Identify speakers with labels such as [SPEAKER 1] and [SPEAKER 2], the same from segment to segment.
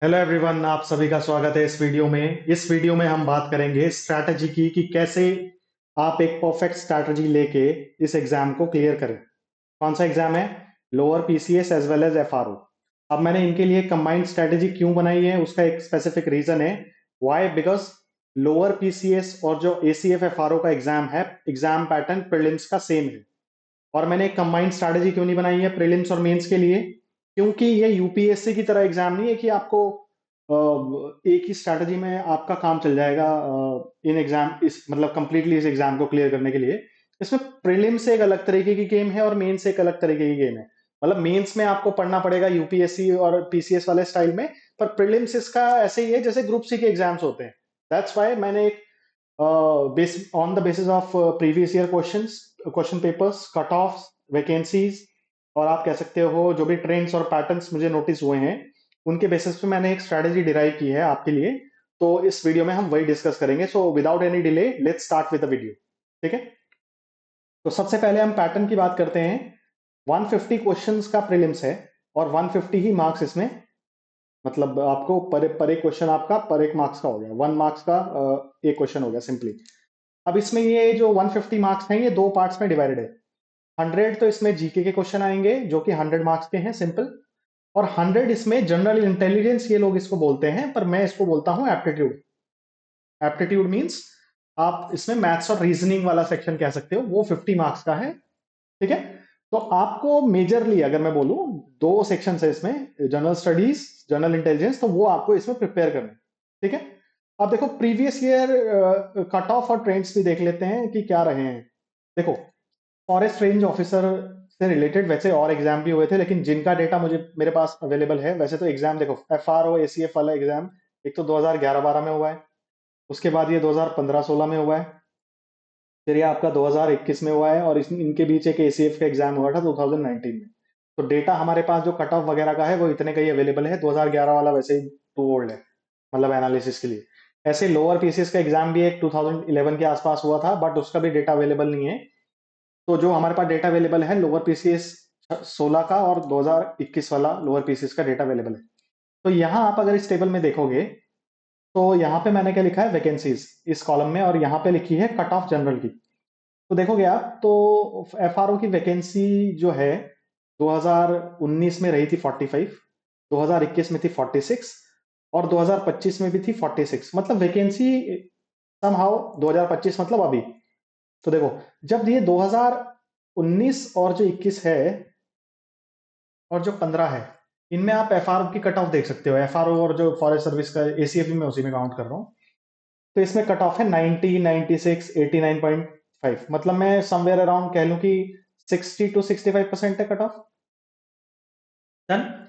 [SPEAKER 1] Hello everyone, आप सभी का स्वागत है इस वीडियो में हम बात करेंगे स्ट्रैटेजी की कि कैसे आप एक परफेक्ट स्ट्रैटेजी लेके इस एग्जाम को क्लियर करें। कौन सा एग्जाम है? Lower PCS as well as FRO. अब मैंने इनके लिए कंबाइंड स्ट्रैटेजी क्यों बनाई है, उसका एक स्पेसिफिक रीजन है। व्हाई? बिकॉज लोअर पीसीएस और जो एसीएफ एफआरओ का एग्जाम है, एग्जाम पैटर्न प्रीलिम्स का सेम है। और मैंने एक कंबाइंड स्ट्रैटेजी क्यों नहीं बनाई है प्रीलिम्स और मेंस के लिए? क्योंकि ये यूपीएससी की तरह एग्जाम नहीं है कि आपको एक ही स्ट्रैटेजी में आपका काम चल जाएगा। इन एग्जाम इस मतलब कंप्लीटली इस एग्जाम को क्लियर करने के लिए इसमें प्रीलिम्स एक अलग तरीके की गेम है और मेंस एक अलग तरीके की गेम है। मतलब मेंस में आपको पढ़ना पड़ेगा यूपीएससी और पीसीएस वाले स्टाइल में, पर प्रीलिम्स इसका ऐसे ही है जैसे ग्रुप सी के एग्जाम्स होते हैं। दैट्स वाई मैंने एक on the basis of previous year question papers, cut off, vacancies, और आप कह सकते हो जो भी ट्रेंड्स और पैटर्न्स मुझे नोटिस हुए हैं, उनके बेसिस पे मैंने एक स्ट्रैटेजी डिराइव की है आपके लिए। तो इस वीडियो में हम वही डिस्कस करेंगे। So without any delay let's start with the video. ठीक है, तो सबसे पहले हम पैटर्न की बात करते हैं। 150 क्वेश्चंस का प्रीलिम्स है और 150 ही मार्क्स इसमें, मतलब आपको पर एक क्वेश्चन आपका पर एक मार्क्स का हो गया, 1 मार्क्स का एक क्वेश्चन हो गया सिंपली। अब इसमें ये जो 150 मार्क्स हैं ये दो पार्ट्स में डिवाइडेड है। 100 तो इसमें जीके के क्वेश्चन आएंगे जो कि 100 मार्क्स के हैं सिंपल, और 100 इसमें जनरल इंटेलिजेंस ये लोग इसको बोलते हैं, पर मैं इसको बोलता हूं एप्टीट्यूड। एप्टीट्यूड मींस आप इसमें मैथ्स और रीजनिंग वाला सेक्शन कह सकते हो, वो 50 मार्क्स का है। ठीक है, तो आपको मेजरली अगर मैं बोलूं, दो सेक्शन है इसमें, जनरल स्टडीज, जनरल इंटेलिजेंस, तो वो आपको इसमें प्रिपेयर करना है। ठीक है, अब देखो प्रीवियस ईयर कट ऑफ और ट्रेंड्स भी देख लेते हैं कि क्या रहे हैं। देखो, फॉरेस्ट रेंज ऑफिसर से रिलेटेड वैसे और एग्जाम भी हुए थे, लेकिन जिनका डेटा मुझे मेरे पास अवेलेबल है, वैसे तो एग्जाम देखो एफआरओ एसीएफ वाला एग्जाम एक तो 2011-12 में हुआ है, उसके बाद ये 2015-16 में हुआ है, फिर ये आपका 2021 में हुआ है, और इनके बीच एक एसीएफ का एग्जाम हुआ था 2019 में। तो डेटा हमारे पास जो कट ऑफ वगैरह का है वो इतने का ही अवेलेबल है। 2011 वाला वैसे ही टू ओल्ड है, मतलब एनालिसिस के लिए। ऐसे लोअर पीसीएस का एग्जाम भी एक 2011 के आसपास हुआ था, बट उसका भी डेटा अवेलेबल नहीं है। तो जो हमारे पास डेटा अवेलेबल है लोअर पीसीएस 16 का और 2021 वाला लोअर पीसीएस का डेटा अवेलेबल है। तो यहाँ आप अगर इस टेबल में देखोगे, तो यहाँ पे मैंने क्या लिखा है, वैकेंसीज इस कॉलम में, और यहाँ पे लिखी है कट ऑफ जनरल की। तो देखोगे आप तो एफआरओ की वैकेंसी जो है 2019 में रही थी 45, 2021 में थी 46, और 2025 में भी थी 46। मतलब वैकेंसी समहाउ 2025 मतलब अभी। तो देखो, जब ये 2019 और जो 21 है और जो 15 है, इनमें आप एफआरओ की कट ऑफ देख सकते हो। एफआरओ और जो फॉरेस्ट सर्विस का एसीएफ में उसी में काउंट कर रहा हूँ। तो इसमें कट ऑफ है 90, 96, 89.5। मतलब मैं समवेयर अराउंड कह लूं कि 60 to 65% है कट ऑफ। डन।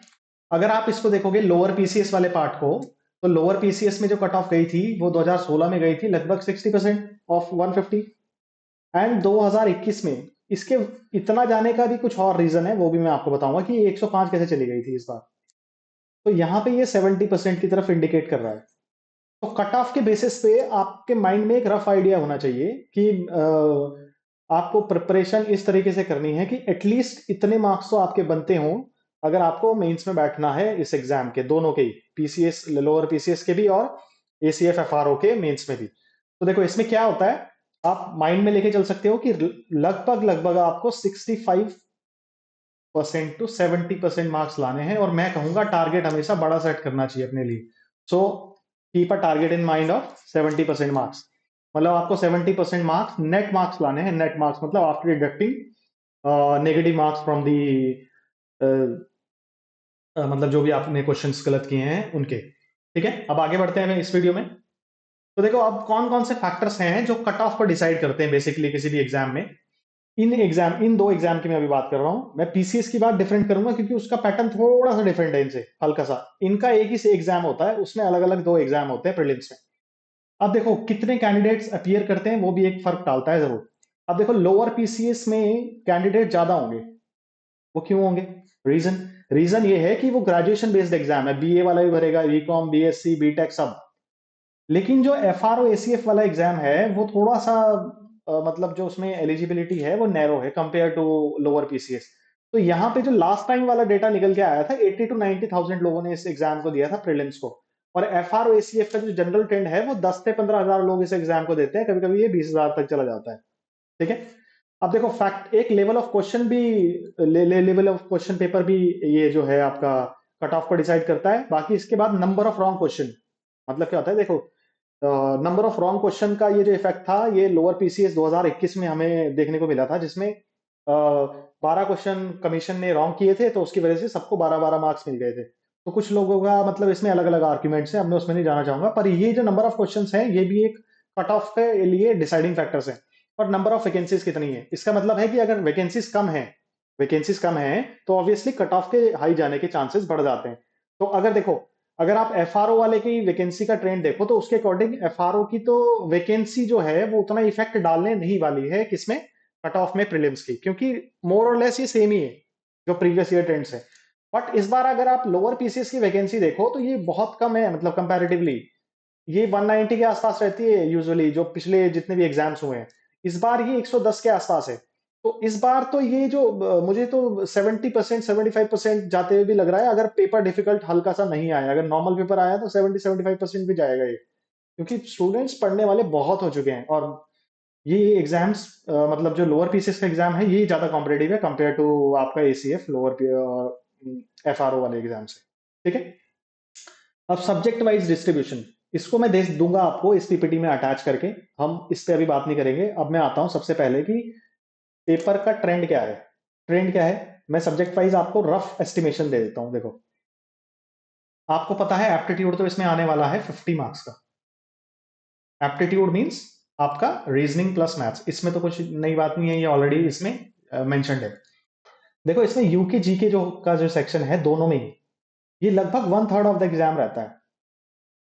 [SPEAKER 1] अगर आप इसको देखोगे लोअर पीसीएस वाले पार्ट को, तो लोअर पीसीएस में जो कट ऑफ गई थी वो 2016 में गई थी लगभग 60% ऑफ 150। एंड 2021 में इसके इतना जाने का भी कुछ और रीजन है, वो भी मैं आपको बताऊंगा कि 105 कैसे चली गई थी इस बार। तो यहाँ पे ये 70% की तरफ इंडिकेट कर रहा है। तो कट ऑफ के बेसिस पे आपके माइंड में एक रफ आइडिया होना चाहिए कि आपको प्रिपरेशन इस तरीके से करनी है कि एटलीस्ट इतने मार्क्स तो आपके बनते हों अगर आपको मेंस में बैठना है इस एग्जाम के, दोनों के ही, पीसीएस लोअर पीसीएस के भी और एसीएफ एफआरओ के मेंस में भी। तो देखो इसमें क्या होता है, आप माइंड में लेके चल सकते हो कि लगभग लगभग आपको 65% टू 70% मार्क्स लाने हैं, और मैं कहूंगा टारगेट हमेशा बड़ा सेट करना चाहिए अपने लिए। So keep a target in mind of 70% marks. मतलब आपको 70% मार्क्स, नेट मार्क्स लाने हैं। नेट मार्क्स मतलब after deducting negative marks from the, मतलब जो भी आपने क्वेश्चंस गलत किए हैं उनके। ठीक है, अब आगे बढ़ते हैं इस वीडियो में। तो देखो अब कौन कौन से फैक्टर्स हैं जो कट ऑफ को डिसाइड करते हैं बेसिकली किसी भी एग्जाम में। इन दो एग्जाम की मैं अभी बात कर रहा हूं। मैं पीसीएस की बात डिफरेंट करूंगा क्योंकि उसका पैटर्न थोड़ा सा डिफरेंट है इनसे, हल्का सा। इनका एक ही से एग्जाम होता है, उसमें अलग अलग दो एग्जाम होते हैं प्रीलिम्स में। अब देखो कितने कैंडिडेट्स अपीयर करते हैं वो भी एक फर्क डालता है जरूर। अब देखो लोअर पीसीएस में कैंडिडेट ज्यादा होंगे। वो क्यों होंगे? रीजन रीजन ये है कि वो ग्रेजुएशन बेस्ड एग्जाम है, बीए वाला भी भरेगा, बीकॉम, बीएससी, बीटेक सब। लेकिन जो एफआरओ एसीएफ वाला एग्जाम है वो थोड़ा सा मतलब जो उसमें एलिजिबिलिटी है वो नैरो है कंपेयर टू लोअर पीसीएस। तो यहाँ पे जो लास्ट टाइम वाला डेटा निकल के आया था 80 to 90,000 लोगों ने इस एग्जाम को दिया था प्रीलिम्स को। और एफआरओ एसीएफ का जो जनरल ट्रेंड है वो 10 से 15,000 लोग इस एग्जाम को देते हैं, कभी कभी ये 20,000 तक चला जाता है। ठीक है। अब देखो फैक्ट एक लेवल ऑफ क्वेश्चन भी लेवल ऑफ क्वेश्चन पेपर भी ये जो है आपका कट ऑफ को डिसाइड करता है। बाकी इसके बाद नंबर ऑफ रॉन्ग क्वेश्चन, मतलब क्या होता है देखो, नंबर ऑफ रॉन्ग क्वेश्चन का ये जो इफेक्ट था ये लोअर पीसीएस 2021 में हमें देखने को मिला था, जिसमें 12 क्वेश्चन कमीशन ने रॉन्ग किए थे, तो उसकी वजह से सबको 12-12 मार्क्स मिल गए थे। तो कुछ लोगों का मतलब इसमें अलग अलग आर्ग्यूमेंट्स हैं, अब मैं उसमें नहीं जाना चाहूंगा, पर ये जो नंबर ऑफ क्वेश्चंस हैं ये भी एक कट ऑफ के लिए डिसाइडिंग फैक्टर्स हैं। और नंबर ऑफ वैकेंसीज कितनी है, इसका मतलब है कि अगर वैकेंसीज कम है तो ऑब्वियसली कट ऑफ के हाई जाने के चांसेस बढ़ जाते हैं। तो अगर देखो, अगर आप एफआरओ वाले की वैकेंसी का ट्रेंड देखो तो उसके अकॉर्डिंग एफआरओ की तो वैकेंसी जो है वो उतना इफेक्ट डालने नहीं वाली है किसमें, कट ऑफ में प्रीलिम्स की, क्योंकि मोर और लेस ये सेम ही है जो प्रीवियस ईयर ट्रेंड्स है। बट इस बार अगर आप लोअर पीसीएस की वैकेंसी देखो तो ये बहुत कम है, मतलब कंपैरेटिवली ये 190 के आसपास रहती है यूजुअली, जो पिछले जितने भी एग्जाम्स हुए हैं। इस बार ये 110 के आसपास है। तो इस बार तो ये जो मुझे तो 70% 75% जाते हुए भी लग रहा है, अगर पेपर डिफिकल्ट हल्का सा नहीं आया, अगर नॉर्मल पेपर आया तो 70-75% भी जाएगा ये, क्योंकि स्टूडेंट्स पढ़ने वाले बहुत हो चुके हैं। और ये एग्जाम्स मतलब जो लोअर पीसीएस का एग्जाम है ये ज्यादा कॉम्पिटेटिव है कंपेयर टू आपका एसीएफ लोअर एफआरओ वाले एग्जाम से। ठीक है। अब सब्जेक्ट वाइज डिस्ट्रीब्यूशन, इसको मैं दे दूंगा आपको इस पीपीटी में अटैच करके, हम इस पे अभी बात नहीं करेंगे। अब मैं आता हूं सबसे पहले कि पेपर का ट्रेंड क्या है। ट्रेंड क्या है, मैं सब्जेक्ट वाइज आपको रफ एस्टिमेशन दे देता हूं। देखो, आपको पता है एप्टीट्यूड तो इसमें आने वाला है 50 मार्क्स का। एप्टीट्यूड मींस आपका रीजनिंग प्लस मैथ्स, इसमें तो कुछ नई बात नहीं है, ये ऑलरेडी इसमें मेंशन्ड है। देखो इसमें यूके जीके जो का जो सेक्शन है दोनों में ही ये लगभग 1/3 ऑफ द एग्जाम रहता है।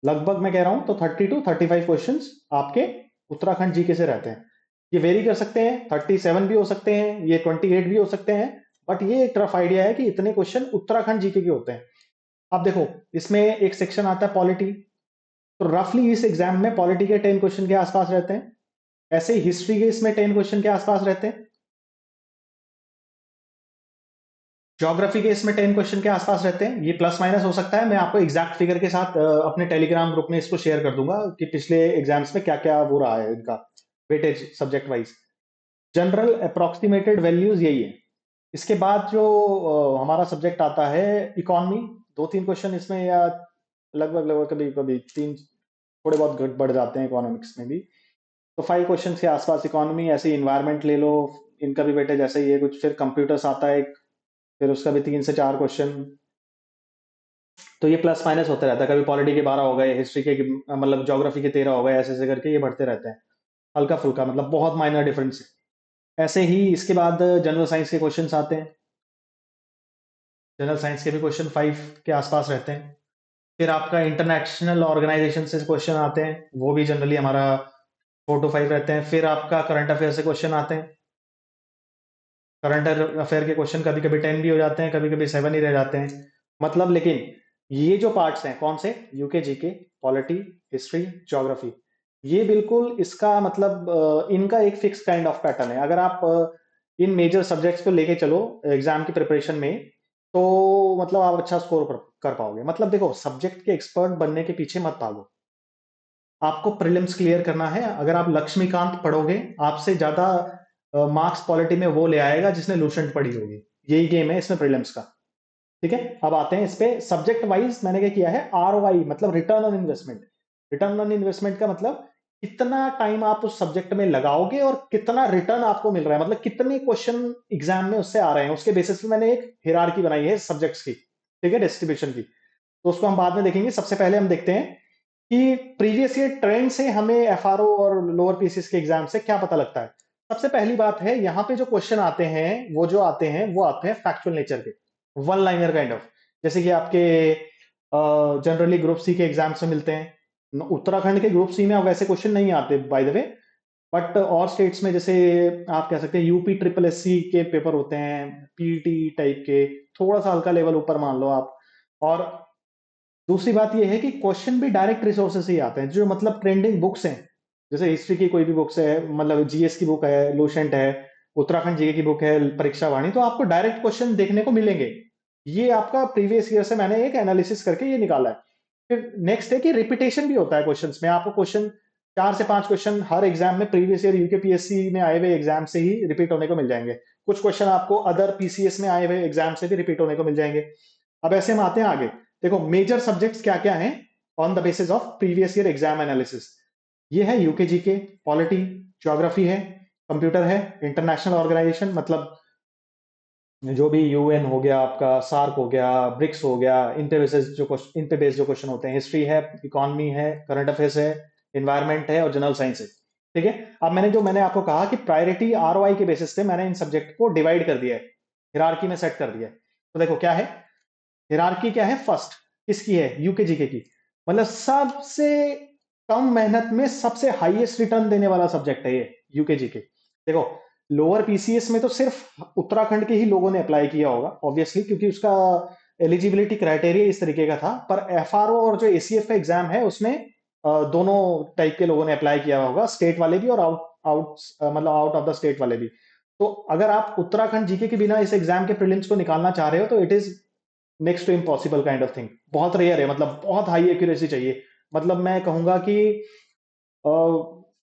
[SPEAKER 1] लगभग मैं कह रहा हूं तो 30 to 35 क्वेश्चंस आपके उत्तराखंड जीके से रहते हैं। ये वेरी कर सकते हैं, 37 भी हो सकते हैं, ये 28 भी हो सकते हैं, बट ये एक रफ आइडिया है कि इतने क्वेश्चन उत्तराखंड जीके के होते हैं। अब देखो इसमें एक सेक्शन आता है पॉलिटी, तो रफली इस एग्जाम में पॉलिटी के 10 क्वेश्चन के आसपास रहते हैं। ऐसे ही हिस्ट्री के इसमें 10 क्वेश्चन के आसपास रहते हैं। ज्योग्राफी के इसमें 10 क्वेश्चन के आसपास रहते हैं। ये प्लस माइनस हो सकता है, मैं आपको एग्जैक्ट फिगर के साथ अपने टेलीग्राम ग्रुप में इसको शेयर कर दूंगा कि पिछले एग्जाम्स में क्या क्या वो रहा है इनका weightage subject wise. General approximated values यही है। इसके बाद जो हमारा सब्जेक्ट आता है इकोनॉमी, 2-3 क्वेश्चन इसमें, या लगभग लगभग कभी कभी तीन थोड़े बहुत बढ़ जाते हैं इकोनॉमिक्स में भी। तो 5 क्वेश्चन के आसपास इकोनॉमी, ऐसे इन्वायरमेंट ले लो, इनका भी वेटेज ऐसा ही है कुछ। फिर कंप्यूटर्स आता है एक, फिर उसका भी 3 से 4 क्वेश्चन। तो ये प्लस माइनस होते रहता है, कभी पॉलिटी के 12 हो गए, हिस्ट्री के मतलब ज्योग्राफी के 13 हो गए, ऐसे ऐसे करके ये बढ़ते रहते हैं, हल्का फुल्का, मतलब बहुत माइनर डिफरेंस है। ऐसे ही इसके बाद जनरल साइंस के क्वेश्चन आते हैं। जनरल साइंस के भी क्वेश्चन 5 के आसपास रहते हैं। फिर आपका इंटरनेशनल ऑर्गेनाइजेशन से क्वेश्चन आते हैं, वो भी जनरली हमारा 4 to 5 रहते हैं। फिर आपका करंट अफेयर से क्वेश्चन आते हैं। करंट अफेयर के क्वेश्चन कभी कभी 10 भी हो जाते हैं, कभी कभी 7 ही रह जाते हैं। मतलब लेकिन ये जो पार्ट्स हैं कौन से, UK GK, polity, history, geography, ये बिल्कुल इसका मतलब इनका एक फिक्स काइंड ऑफ पैटर्न है। अगर आप इन मेजर सब्जेक्ट्स को लेके चलो एग्जाम की प्रिपरेशन में, तो मतलब आप अच्छा स्कोर कर पाओगे। मतलब देखो सब्जेक्ट के एक्सपर्ट बनने के पीछे मत भागो, आपको प्रीलिम्स क्लियर करना है। अगर आप लक्ष्मीकांत पढ़ोगे, आपसे ज्यादा मार्क्स पॉलिटी में वो ले आएगा जिसने लूसेंट पढ़ी होगी। यही गेम है इसमें प्रीलिम्स का। ठीक है। अब आते हैं इस पे सब्जेक्ट वाइज, मैंने क्या किया है, आरओआई मतलब return on investment. Return on investment का मतलब कितना टाइम आप उस सब्जेक्ट में लगाओगे और कितना रिटर्न आपको मिल रहा है, मतलब कितने क्वेश्चन एग्जाम में उससे आ रहे हैं, उसके बेसिस पे मैंने एक हिरार्की बनाई है सब्जेक्ट्स की। ठीक है, डिस्ट्रीब्यूशन की। तो उसको हम बाद में देखेंगे। सबसे पहले हम देखते हैं कि प्रीवियस ईयर ट्रेंड से हमें एफआरओ और लोअर पीसीएस के एग्जाम से क्या पता लगता है। सबसे पहली बात है, यहाँ पे जो क्वेश्चन आते हैं वो जो आते हैं वो आते हैं फैक्चुअल नेचर के, वन लाइनर काइंड ऑफ, जैसे कि आपके जनरली ग्रुप सी के एग्जाम से मिलते हैं। उत्तराखंड के ग्रुप सी में अब वैसे क्वेश्चन नहीं आते बाय द वे, बट और स्टेट्स में जैसे आप कह सकते हैं यूपी ट्रिपल एस सी के पेपर होते हैं, पीटी टाइप के, थोड़ा सा हल्का लेवल ऊपर मान लो आप। और दूसरी बात यह है कि क्वेश्चन भी डायरेक्ट रिसोर्सेज से ही आते हैं, जो मतलब ट्रेंडिंग बुक्स हैं, जैसे हिस्ट्री की कोई भी बुक्स है, मतलब जीएस की बुक है, लूसेंट है, उत्तराखंड जीके की बुक है परीक्षा वाणी, तो आपको डायरेक्ट क्वेश्चन देखने को मिलेंगे। ये आपका प्रीवियस ईयर से मैंने एक एनालिसिस करके ये निकाला है। फिर नेक्स्ट है कि रिपीटेशन भी होता है क्वेश्चंस में। आपको क्वेश्चन 4 से 5 क्वेश्चन हर एग्जाम में प्रीवियस ईयर यूकेपीएससी में आए हुए एग्जाम से ही रिपीट होने को मिल जाएंगे। कुछ क्वेश्चन आपको अदर पीसीएस में आए हुए एग्जाम से भी रिपीट होने को मिल जाएंगे। अब ऐसे हम आते हैं आगे। देखो मेजर सब्जेक्ट्स क्या क्या हैं on the basis of previous year exam analysis. ये है यूके जीके, पॉलिटी, ज्योग्राफी है, कंप्यूटर है, इंटरनेशनल ऑर्गेनाइजेशन मतलब जो भी यूएन हो गया, आपका सार्क हो गया, ब्रिक्स हो गया, इन पे बेस्ड जो क्वेश्चन होते हैं, हिस्ट्री है, इकोनॉमी है, करंट अफेयर्स है, एनवायरमेंट है और जनरल साइंस है। ठीक है। अब मैंने आपको कहा कि प्रायोरिटी आरओआई के बेसिस पे मैंने इन सब्जेक्ट को डिवाइड कर दिया है, हिरार्की में सेट कर दिया है। तो देखो क्या है हिरार्की, क्या है फर्स्ट, किसकी है, यूके जीके की। मतलब सबसे कम मेहनत में सबसे हाईएस्ट रिटर्न देने वाला सब्जेक्ट है ये यूके जीके। देखो लोअर पीसीएस में तो सिर्फ उत्तराखंड के ही लोगों ने अप्लाई किया होगा ऑब्वियसली, क्योंकि उसका एलिजिबिलिटी क्राइटेरिया इस तरीके का था। पर एफआरओ और जो एसीएफ का एग्जाम है उसमें दोनों टाइप के लोगों ने अप्लाई किया होगा, स्टेट वाले भी और आउट आउट मतलब आउट ऑफ द स्टेट वाले भी। तो अगर आप उत्तराखंड जीके के बिना इस एग्जाम के प्रीलिम्स को निकालना चाह रहे हो तो it is next to impossible kind of thing. बहुत रेयर है, मतलब बहुत हाई एक्यूरेसी चाहिए। मतलब मैं कहूंगा कि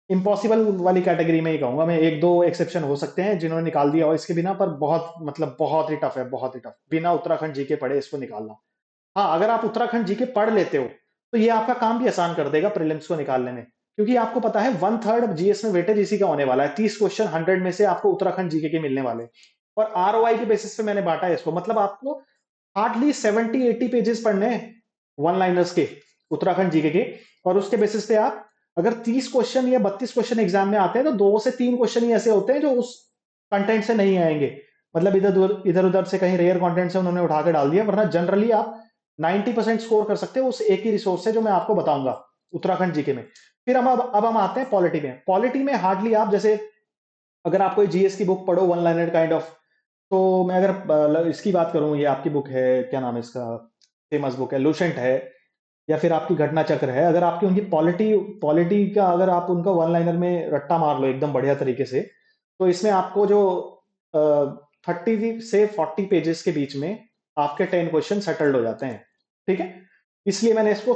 [SPEAKER 1] इम्पॉसिबल वाली कैटेगरी में ही कहूंगा मैं। एक दो एक्सेप्शन हो सकते हैं जिन्होंने निकाल दिया हो इसके बिना, पर बहुत मतलब बहुत ही टफ है, बहुत ही टफ बिना उत्तराखंड जीके पढ़े इसको निकालना। हाँ अगर आप उत्तराखंड जीके पढ़ लेते हो तो ये आपका काम भी आसान कर देगा प्रीलिम्स को निकालने में, क्योंकि आपको पता है 1/3 जीएस में वेटेज इसी का होने वाला है। 30 क्वेश्चन 100 में से आपको उत्तराखंड जीके के मिलने वाले। और आरओआई के बेसिस पे मैंने बांटा है इसको, मतलब आपको हार्डली 70-80 पेजेस पढ़ने हैं वन लाइनर्स के उत्तराखंड जीके के। और उसके बेसिस पे आप अगर 30 क्वेश्चन या 32 क्वेश्चन एग्जाम में आते हैं तो 2 से 3 क्वेश्चन ही ऐसे होते हैं जो उस कंटेंट से नहीं आएंगे। मतलब इधर उधर से कहीं रेयर कंटेंट से उन्होंने उठा के डाल दिया, वरना जनरली आप 90% स्कोर कर सकते हो उस एक ही रिसोर्स से जो मैं आपको बताऊंगा उत्तराखंड जीके में। फिर हम आते हैं पॉलिटी में। पॉलिटी में हार्डली आप जैसे अगर आप कोई जीएस की बुक पढ़ो वन लाइनर काइंड ऑफ, तो मैं अगर इसकी बात करूं, ये आपकी बुक है, क्या नाम है इसका, फेमस बुक है लूसेंट है, या फिर आपकी घटना चक्र है, अगर आपकी उनकी पॉलिटी पॉलिटी का अगर आप उनका वन लाइनर में रट्टा मार लो एकदम बढ़िया तरीके से, तो इसमें आपको जो 30 से 40 पेजेस के बीच में आपके 10 क्वेश्चन सेटल्ड हो जाते हैं। ठीक है। इसलिए मैंने इसको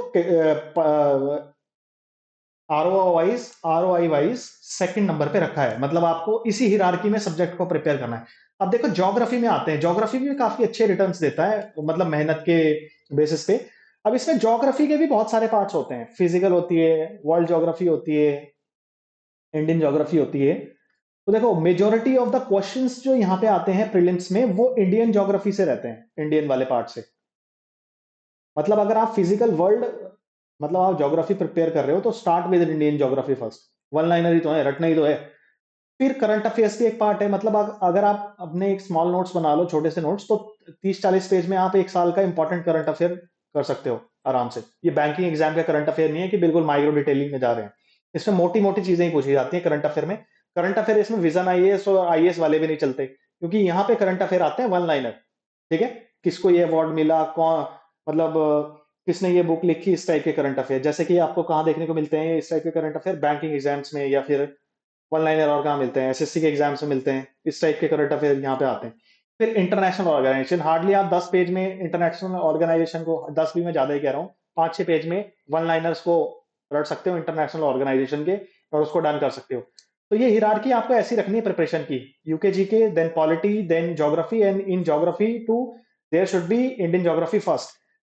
[SPEAKER 1] आरओआई वाइज सेकंड नंबर पे रखा है। मतलब आपको इसी हिरार्की में सब्जेक्ट को प्रिपेयर करना है। अब देखो ज्योग्राफी में आते हैं। ज्योग्राफी भी काफी अच्छे रिटर्न्स देता है, मतलब मेहनत के बेसिस पे। अब इसमें ज्योग्राफी के भी बहुत सारे पार्ट्स होते हैं, फिजिकल होती है, वर्ल्ड ज्योग्राफी होती है, इंडियन ज्योग्राफी होती है। तो देखो मेजोरिटी ऑफ द क्वेश्चंस जो यहाँ पे आते हैं प्रीलिम्स में वो इंडियन ज्योग्राफी से रहते हैं, इंडियन वाले पार्ट से। मतलब अगर आप फिजिकल वर्ल्ड मतलब आप ज्योग्राफी प्रिपेयर कर रहे हो तो start with Indian geography first. One liner ही तो है, रटना ही तो है। फिर करंट अफेयर्स की एक पार्ट है। मतलब अगर आप अपने एक स्मॉल नोट्स बना लो, छोटे से नोट्स, तो 30-40 पेज में आप एक साल का इंपॉर्टेंट करंट अफेयर कर सकते हो आराम से। ये बैंकिंग एग्जाम का करंट अफेयर नहीं है कि बिल्कुल माइक्रो डिटेलिंग में जा रहे हैं। इसमें मोटी मोटी चीजें ही पूछी जाती हैं करंट अफेयर में। करंट अफेयर इसमें विजन आईएएस और आईएएस वाले भी नहीं चलते, क्योंकि यहाँ पे करंट अफेयर आते हैं वन लाइनर। ठीक है। किसको ये अवार्ड मिला, कौन, मतलब किसने ये बुक लिखी, इस टाइप के करंट अफेयर। जैसे कि आपको कहाँ देखने को मिलते हैं इस टाइप के करंट अफेयर, बैंकिंग एग्जाम्स में, या फिर वन लाइनर और कहाँ मिलते हैं, एसएससी के एग्जाम में मिलते हैं। इस टाइप के करंट अफेयर यहाँ पे आते हैं। फिर इंटरनेशनल ऑर्गेनाइजेशन, हार्डली आप 10 पेज में इंटरनेशनल ऑर्गेनाइजेशन को, 10 भी मैं ज्यादा ही कह रहा हूँ, 5-6 पेज में वन लाइनर्स को रट सकते हो इंटरनेशनल ऑर्गेनाइजेशन के, और उसको डन कर सकते हो। तो ये हिरार्की आपको ऐसी रखनी है प्रिपरेशन की, UK GK, then polity, then geography, and in geography too there should be Indian geography first,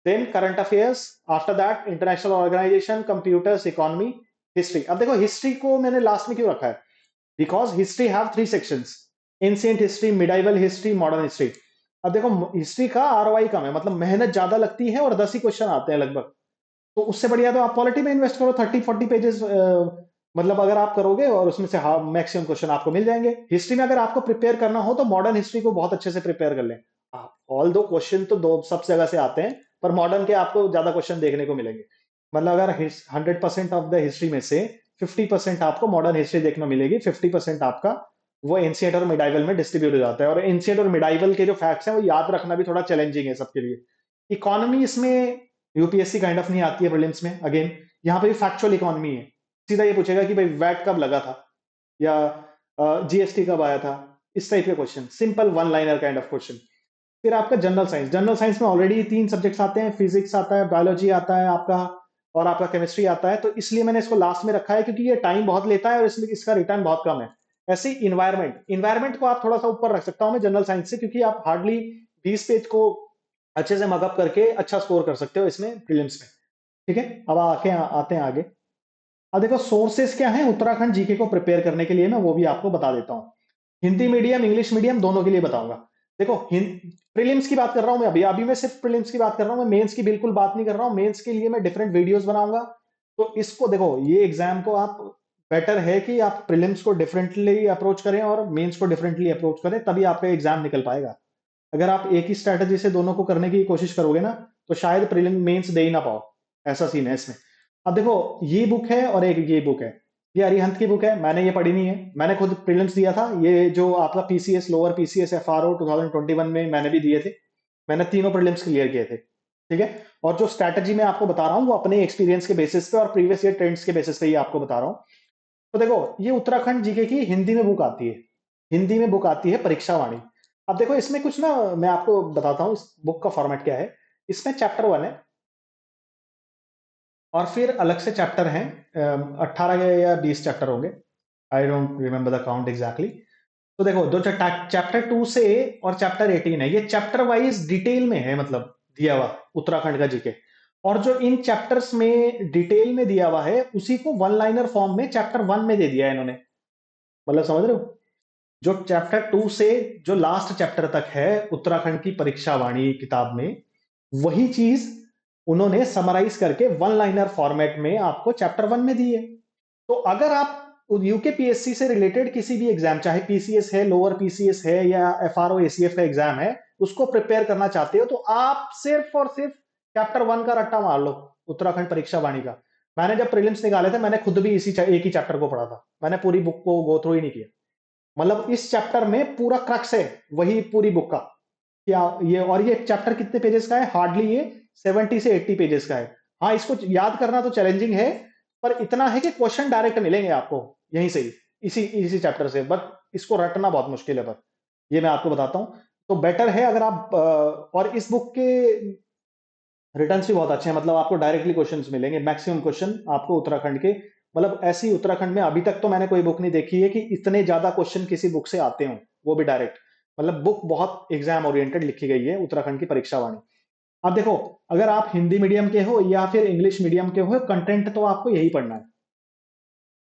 [SPEAKER 1] then current affairs, after that international organisation, computers, economy, history. अब देखो हिस्ट्री को मैंने लास्ट में क्यों रखा है, because history have 3 sections, ancient history, medieval history, modern history. अब देखो हिस्ट्री का आरओआई कम है, मतलब मेहनत ज्यादा लगती है और 10 ही क्वेश्चन आते हैं लगभग। तो उससे बढ़िया तो आप पॉलिटी में इन्वेस्ट करो, 30-40 पेजेस मतलब अगर आप करोगे और उसमें से मैक्सिमम क्वेश्चन आपको मिल जाएंगे। हिस्ट्री में अगर आपको प्रिपेयर करना हो तो मॉडर्न हिस्ट्री को बहुत अच्छे से प्रिपेयर कर लें। ऑल दो क्वेश्चन तो दो सब जगह से आते हैं, पर मॉडर्न के आपको ज्यादा क्वेश्चन देखने को मिलेंगे। मतलब अगर 100% ऑफ द हिस्ट्री में से 50% आपको मॉडर्न हिस्ट्री देखने मिलेगी, 50% आपका वो एंशिएंट और मिडाइवल में डिस्ट्रीब्यूट हो जाता है। और एंशिएंट और मिडाइवल के जो फैक्ट्स हैं वो याद रखना भी थोड़ा चैलेंजिंग है सबके लिए। इकोनॉमी इसमें यूपीएससी काइंड ऑफ नहीं आती है प्रीलिम्स में। अगेन यहाँ पे भी फैक्चुअल इकोनॉमी है, सीधा ये पूछेगा कि भाई वैट कब लगा था, या जीएसटी कब आया था, इस टाइप के question, simple one liner kind of question. फिर आपका जनरल साइंस में ऑलरेडी 3 सब्जेक्ट्स आते हैं, फिजिक्स आता है, बायोलॉजी आता है आपका, और आपका केमिस्ट्री आता है। तो इसलिए मैंने इसको लास्ट में रखा है क्योंकि ये टाइम बहुत लेता है और इसमें इसका रिटर्न बहुत कम है। ऐसे ही इन्वायरमेंट को आप थोड़ा सा ऊपर रख सकता हूं मैं जनरल साइंस से, क्योंकि आप हार्डली 20 पेज को अच्छे से मगअप करके अच्छा स्कोर कर सकते हो इसमें प्रीलिम्स में। ठीक है, अब आते हैं आगे। अब देखो सोर्सेस क्या है उत्तराखंड जीके को प्रिपेयर करने के लिए, मैं वो भी आपको बता देता हूँ। हिंदी मीडियम इंग्लिश मीडियम दोनों के लिए बताऊंगा। देखो प्रीलिम्स की बात कर रहा हूं मैं, अभी अभी मैं सिर्फ प्रीलिम्स की बात कर रहा हूं, मैं मेंस की बिल्कुल बात नहीं कर रहा हूं। मेंस के लिए मैं डिफरेंट वीडियोस बनाऊंगा। तो इसको देखो, ये एग्जाम को आप बेटर है कि आप प्रीलिम्स को डिफरेंटली अप्रोच करें और मेंस को डिफरेंटली अप्रोच करें, तभी आपका एग्जाम निकल पाएगा। अगर आप एक ही स्ट्रैटेजी से दोनों को करने की कोशिश करोगे ना, तो शायद प्रीलिम मेंस दे ही ना पाओ। ऐसा सीन है इसमें। अब देखो, ये बुक है और एक ये बुक है, ये अरिहंत की बुक है, मैंने ये पढ़ी नहीं है। मैंने खुद प्रीलिम्स दिया था, ये जो आपका पीसीएस लोअर पीसीएस एफआरओ 2021 में मैंने भी दिए थे। मैंने तीनों प्रीलिम्स क्लियर किए थे। ठीक है, और जो स्ट्रैटेजी मैं आपको बता रहा हूँ वो अपने एक्सपीरियंस के बेसिस पे और प्रीवियस ईयर ट्रेंड्स के बेसिस पे ही आपको बता रहा हूँ। तो देखो, ये उत्तराखंड जीके की हिंदी में बुक आती है, हिंदी में बुक आती है परीक्षा वाणी। अब देखो इसमें कुछ ना, मैं आपको बताता हूँ इस बुक का फॉर्मेट क्या है। इसमें चैप्टर 1 है और फिर अलग से चैप्टर हैं, 18 या 20 चैप्टर होंगे, I don't remember the count exactly. तो देखो, दो चैप्टर 2 से और चैप्टर 18 है, ये चैप्टर वाइज डिटेल में है, मतलब दिया हुआ उत्तराखंड का जीके। और जो इन चैप्टर्स में डिटेल में दिया हुआ है, उसी को वन लाइनर फॉर्म में चैप्टर 1 में दे दिया है इन्होंने। मतलब समझ रहे हो, जो चैप्टर 2 से जो लास्ट चैप्टर तक है उत्तराखंड की परीक्षा वाणी किताब में, वही चीज उन्होंने समराइज करके वन लाइनर फॉर्मेट में आपको चैप्टर 1 में दी है। तो अगर आप यूकेपीएससी से रिलेटेड किसी भी एग्जाम, चाहे पीसीएस है, लोअर पीसीएस है, या एफआरओ एसीएफ का एग्जाम है, उसको प्रिपेयर करना चाहते हो, तो आप सिर्फ और सिर्फ चैप्टर 1 का रट्टा मार लो उत्तराखंड परीक्षा वाणी का। मैंने जब प्रीलिम्स निकाले थे, मैंने खुद भी एक ही चैप्टर को पढ़ा था, मैंने पूरी बुक को गो थ्रू ही नहीं किया। मतलब इस चैप्टर में पूरा क्रक्स है वही पूरी बुक का। क्या ये, और ये चैप्टर कितने पेजेस का है, हार्डली ये 70 से 80 पेजेस का है। हाँ, इसको याद करना तो चैलेंजिंग है, पर इतना है कि क्वेश्चन डायरेक्ट मिलेंगे आपको यहीं से ही, इसी इसी चैप्टर से, बट इसको रटना बहुत मुश्किल है, पर ये मैं आपको बताता हूँ। तो बेटर है अगर आप और इस बुक के रिटर्न्स भी बहुत अच्छे हैं, मतलब आपको डायरेक्टली क्वेश्चंस मिलेंगे, मैक्सिमम क्वेश्चन आपको उत्तराखंड के, मतलब ऐसी उत्तराखंड में अभी तक तो मैंने कोई बुक नहीं देखी है कि इतने ज्यादा क्वेश्चन किसी बुक से आते हों, वो भी डायरेक्ट। मतलब बुक बहुत एग्जाम ओरिएंटेड लिखी गई है उत्तराखंड की परीक्षा वाणी। अब देखो, अगर आप हिंदी मीडियम के हो या फिर इंग्लिश मीडियम के हो, कंटेंट तो आपको यही पढ़ना है।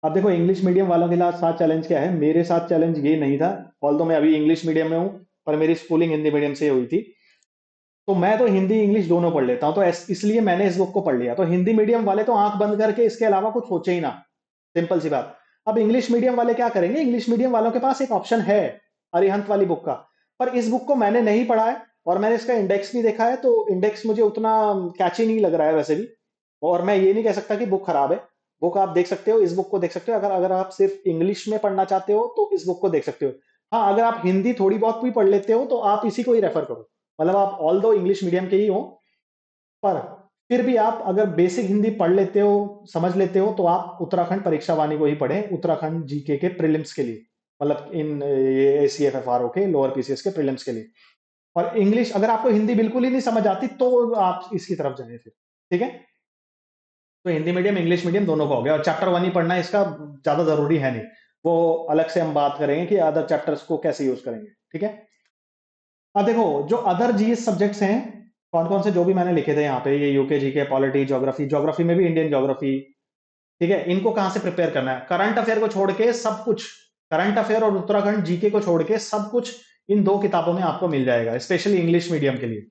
[SPEAKER 1] अब देखो, इंग्लिश मीडियम वालों के साथ चैलेंज क्या है, मेरे साथ चैलेंज ये नहीं था, ऑल्दो मैं अभी इंग्लिश मीडियम में हूँ, पर मेरी स्कूलिंग हिंदी मीडियम से हुई थी। तो मैं तो हिंदी इंग्लिश दोनों पढ़ लेता हूँ, तो इसलिए मैंने इस बुक को पढ़ लिया। तो हिंदी मीडियम वाले तो आंख बंद करके इसके अलावा कुछ सोचे ही ना, सिंपल सी बात। अब इंग्लिश मीडियम वाले क्या करेंगे, इंग्लिश मीडियम वालों के पास एक ऑप्शन है अरिहंत वाली बुक का, पर इस बुक को मैंने नहीं पढ़ा है और मैंने इसका इंडेक्स भी देखा है, तो इंडेक्स मुझे उतना कैची नहीं लग रहा है वैसे भी। और मैं ये नहीं कह सकता कि बुक खराब है, बुक आप देख सकते हो, इस बुक को देख सकते हो। अगर अगर आप सिर्फ इंग्लिश में पढ़ना चाहते हो तो इस बुक को देख सकते हो। हाँ, अगर आप हिंदी थोड़ी बहुत भी पढ़ लेते हो तो आप इसी को ही रेफर करो। मतलब आप ऑल दो इंग्लिश मीडियम के ही हो, पर फिर भी आप अगर बेसिक हिंदी पढ़ लेते हो, समझ लेते हो, तो आप उत्तराखंड परीक्षा वाणी को ही पढ़ें उत्तराखंड जीके के प्रीलिम्स के लिए, मतलब इन ये एसीएफएफआरओ के लोअर पीसीएस के प्रीलिम्स के लिए। और इंग्लिश अगर आपको हिंदी बिल्कुल ही नहीं समझ आती तो आप इसकी तरफ जाएं फिर। ठीक है, तो हिंदी मीडियम इंग्लिश मीडियम दोनों का हो गया, और चैप्टर 1 ही पढ़ना है, इसका ज्यादा जरूरी है नहीं। वो अलग से हम बात करेंगे कि अदर चैप्टर्स को कैसे यूज करेंगे। ठीक है, अब देखो, जो अदर जीएस सब्जेक्ट्स हैं कौन कौन से, जो भी मैंने लिखे थे यहाँ पे, ये UK GK polity geography, geography में भी इंडियन ज्योग्राफी। ठीक है, इनको कहाँ से प्रिपेयर करना है, करंट अफेयर को छोड़ के सब कुछ, करंट अफेयर और उत्तराखंड जीके को छोड़ के सब कुछ इन दो किताबों में आपको मिल जाएगा, स्पेशली इंग्लिश मीडियम के लिए।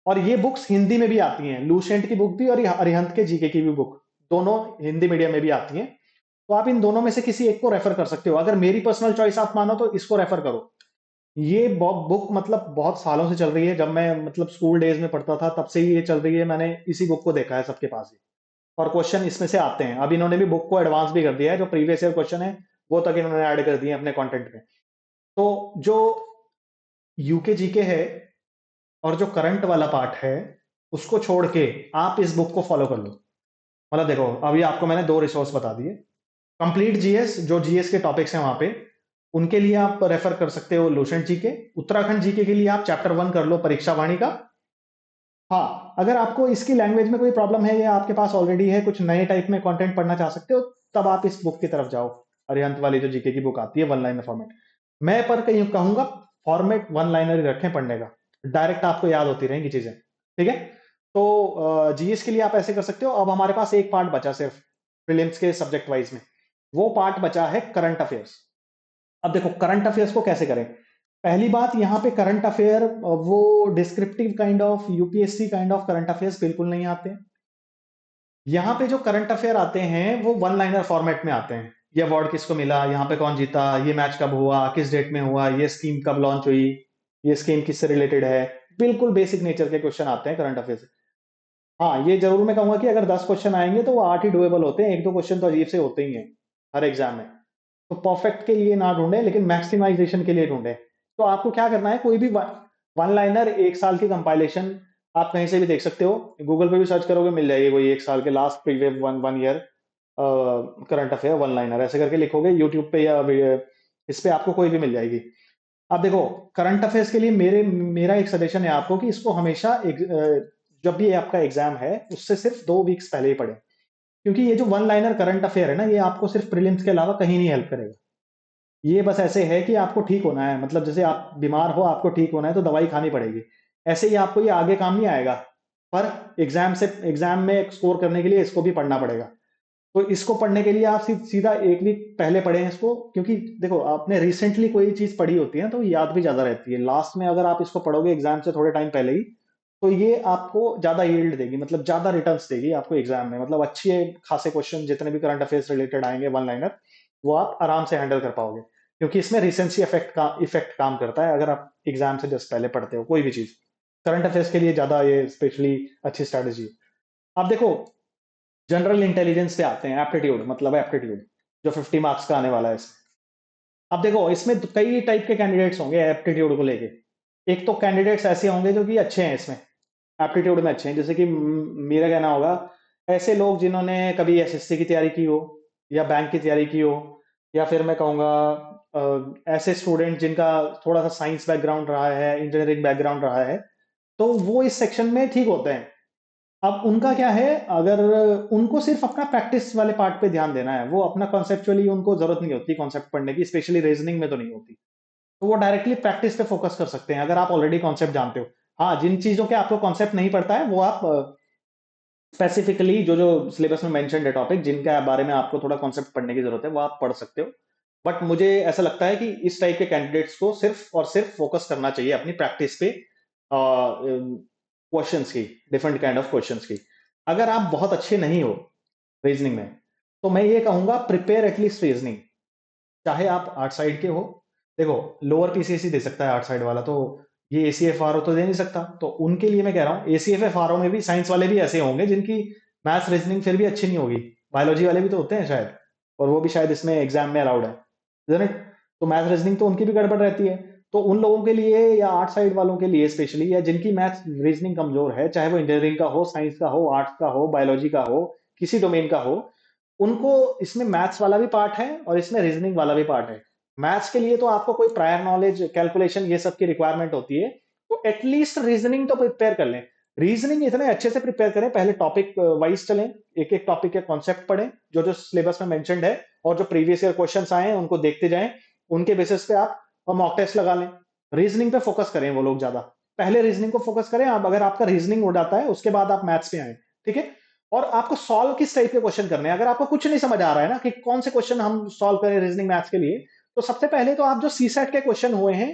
[SPEAKER 1] और ये बुक्स हिंदी में भी आती हैं, लूसेंट की बुक भी और अरिहंत के जीके की भी बुक, दोनों हिंदी मीडियम में भी आती हैं। तो आप इन दोनों में से किसी एक को रेफर कर सकते हो। अगर मेरी पर्सनल चॉइस आप मानो तो इसको रेफर करो। ये बुक मतलब बहुत सालों से चल रही है, जब मैं मतलब स्कूल डेज में पढ़ता था तब से ही ये चल रही है, मैंने इसी बुक को देखा है सबके पास ही, और क्वेश्चन इसमें से आते हैं। अब इन्होंने भी बुक को एडवांस भी कर दिया है, जो प्रीवियस ईयर क्वेश्चन है वो तक इन्होंने ऐड कर दिए अपने कंटेंट में। तो जो यूके जीके है और जो करंट वाला पार्ट है, उसको छोड़ के आप इस बुक को फॉलो कर लो। मतलब देखो, अभी आपको मैंने दो रिसोर्स बता दिए, कंप्लीट जीएस, जो जीएस के टॉपिक्स हैं वहां पे, उनके लिए आप रेफर कर सकते हो लूसेंट जीके। उत्तराखंड जीके के लिए आप चैप्टर 1 कर लो परीक्षा वाणी का। हाँ, अगर आपको इसकी लैंग्वेज में कोई प्रॉब्लम है या आपके पास ऑलरेडी है, कुछ नए टाइप में कंटेंट पढ़ना चाह सकते हो, तब आप इस बुक की तरफ जाओ। अरिहंत वाली जो जीके की बुक आती है वन लाइनर फॉर्मेट। मैं पर कहीं कहूंगा फॉर्मेट वन लाइनर ही रखें पढ़ने का, डायरेक्ट आपको याद होती रहेंगी चीजें। ठीक है, तो जीएस के लिए आप ऐसे कर सकते हो। अब हमारे पास एक पार्ट बचा सिर्फ प्रीलिम्स के सब्जेक्ट वाइज में, वो पार्ट बचा है करंट अफेयर्स। अब देखो करंट अफेयर्स को कैसे करें। पहली बात, यहाँ पे करंट अफेयर वो descriptive kind of UPSC kind of current affairs बिल्कुल नहीं आते। यहाँ पे जो करंट अफेयर आते हैं वो वन लाइनर फॉर्मेट में आते हैं। ये अवार्ड किसको मिला, यहाँ पे कौन जीता, ये मैच कब हुआ, किस डेट में हुआ, ये स्कीम कब लॉन्च हुई, ये स्कीम किससे रिलेटेड है। बिल्कुल बेसिक नेचर के क्वेश्चन आते हैं करंट अफेयर से। हाँ, ये जरूर मैं कहूंगा कि अगर 10 क्वेश्चन आएंगे तो वो 8 ही डुएबल होते हैं, एक दो क्वेश्चन तो अजीब से होते ही हैं हर एग्जाम में। तो परफेक्ट के लिए ना ढूंढे, लेकिन मैक्सिमाइजेशन के लिए ढूंढे। तो आपको क्या करना है, कोई भी वन लाइनर एक साल की कंपाइलेशन आप कहीं से भी देख सकते हो, गूगल पे भी सर्च करोगे मिल जाएगी कोई एक साल के last previous one one year current affair one liner ऐसे करके लिखोगे यूट्यूब पे या इस पे आपको कोई भी मिल जाएगी। अब देखो करंट अफेयर्स के लिए मेरा एक सजेशन है आपको कि इसको हमेशा जब भी आपका एग्जाम है उससे सिर्फ 2 वीक्स पहले ही पढ़े। क्योंकि ये जो वन लाइनर करंट अफेयर है ना, ये आपको सिर्फ प्रीलिम्स के अलावा कहीं नहीं हेल्प करेगा। ये बस ऐसे है कि आपको ठीक होना है, मतलब जैसे आप बीमार हो, आपको ठीक होना है तो दवाई खानी पड़ेगी, ऐसे ही आपको ये आगे काम नहीं आएगा। पर एग्जाम में स्कोर करने के लिए इसको भी पढ़ना पड़ेगा। तो इसको पढ़ने के लिए आप सीधा एक वीक पहले पढ़ें इसको। क्योंकि देखो आपने रिसेंटली कोई चीज पढ़ी होती है तो याद भी ज्यादा रहती है। लास्ट में अगर आप इसको पढ़ोगे एग्जाम से थोड़े टाइम पहले ही, तो ये आपको ज्यादा यील्ड देगी, मतलब ज्यादा रिटर्न्स देगी आपको एग्जाम में। मतलब अच्छे खासे क्वेश्चन जितने भी करंट अफेयर्स रिलेटेड आएंगे वन लाइनर, वो आप आराम से हैंडल कर पाओगे। क्योंकि इसमें रिसेंसी इफेक्ट काम करता है अगर आप एग्जाम से जस्ट पहले पढ़ते हो कोई भी चीज। करंट अफेयर्स के लिए ज्यादा ये स्पेशली अच्छी स्ट्रेटेजी है। आप देखो जनरल इंटेलिजेंस पे आते हैं, एप्टीट्यूड मतलब एप्टीट्यूड जो 50 मार्क्स का आने वाला है इसमें। अब देखो इसमें तो कई टाइप के कैंडिडेट्स होंगे एप्टीट्यूड को लेके। एक तो कैंडिडेट्स ऐसे होंगे जो कि अच्छे हैं इसमें, एप्टीट्यूड में अच्छे हैं, जैसे कि मेरा कहना होगा ऐसे लोग जिन्होंने कभी एसएससी की तैयारी की हो या बैंक की तैयारी की हो, या फिर मैं कहूँगा ऐसे स्टूडेंट जिनका थोड़ा सा साइंस बैकग्राउंड रहा है, इंजीनियरिंग बैकग्राउंड रहा है, तो वो इस सेक्शन में ठीक होते हैं। अब उनका क्या है, अगर उनको सिर्फ अपना प्रैक्टिस वाले पार्ट पे ध्यान देना है, वो अपना कॉन्सेप्चुअली उनको जरूरत नहीं होती कॉन्सेप्ट पढ़ने की, स्पेशली रीजनिंग में तो नहीं होती। तो वो डायरेक्टली प्रैक्टिस पे फोकस कर सकते हैं अगर आप ऑलरेडी कॉन्सेप्ट जानते हो। हाँ, जिन चीजों के आपको कॉन्सेप्ट नहीं पड़ता है वो आप स्पेसिफिकली जो जो सिलेबस में मेंशन्ड है टॉपिक जिनके बारे में आपको थोड़ा कॉन्सेप्ट पढ़ने की जरूरत है, वो आप पढ़ सकते हो। बट मुझे ऐसा लगता है कि इस टाइप के कैंडिडेट्स को सिर्फ और सिर्फ फोकस करना चाहिए अपनी प्रैक्टिस पे, क्वेश्चंस की, डिफरेंट काइंड ऑफ क्वेश्चंस की। अगर आप बहुत अच्छे नहीं हो रीजनिंग में, तो मैं ये कहूंगा प्रिपेयर एटलीस्ट रीजनिंग, चाहे आप आर्ट साइड के हो। देखो लोअर पीसीएससी दे सकता है आर्ट साइड वाला, तो ये एसीएफआरओ तो दे नहीं सकता। तो उनके लिए मैं कह रहा हूँ एसीएफआरओ में भी साइंस वाले भी ऐसे होंगे जिनकी मैथ्स रीजनिंग फिर भी अच्छी नहीं होगी। बायोलॉजी वाले भी तो होते हैं शायद, और वो भी शायद इसमें एग्जाम में अलाउड है, isn't it? तो मैथ रीजनिंग तो उनकी भी गड़बड़ रहती है। तो उन लोगों के लिए या आर्ट साइड वालों के लिए स्पेशली, या जिनकी मैथ रीजनिंग कमजोर है, चाहे वो इंजीनियरिंग का हो, साइंस का हो, आर्ट्स का हो, बायोलॉजी का हो, किसी डोमेन का हो, उनको इसमें मैथ्स वाला भी पार्ट है और इसमें रीजनिंग वाला भी पार्ट है। मैथ्स के लिए तो आपको कोई प्रायर नॉलेज, कैलकुलेशन, ये सब की रिक्वायरमेंट होती है। तो एटलीस्ट रीजनिंग तो प्रिपेयर कर लें। रीजनिंग इतने अच्छे से प्रिपेयर करें, पहले टॉपिक वाइज चलें, एक एक टॉपिक के कॉन्सेप्ट पढ़ें जो जो सिलेबस में मेंशन्ड है, और जो प्रीवियस ईयर क्वेश्चंस आए हैं उनको देखते जाएं। उनके बेसिस पे आप और मॉक टेस्ट लगा लें। रीजनिंग पे फोकस करें वो लोग ज्यादा, पहले रीजनिंग को फोकस करें। आप अगर आपका रीजनिंग हो जाता है उसके बाद आप मैथ्स पे आए, ठीक है। और आपको सॉल्व किस टाइप के क्वेश्चन करने हैं, अगर आपको कुछ नहीं समझ आ रहा है ना कि कौन से क्वेश्चन हम सॉल्व करें रीजनिंग मैथ्स के लिए, तो सबसे पहले तो आप जो सीसेट के क्वेश्चन हुए हैं,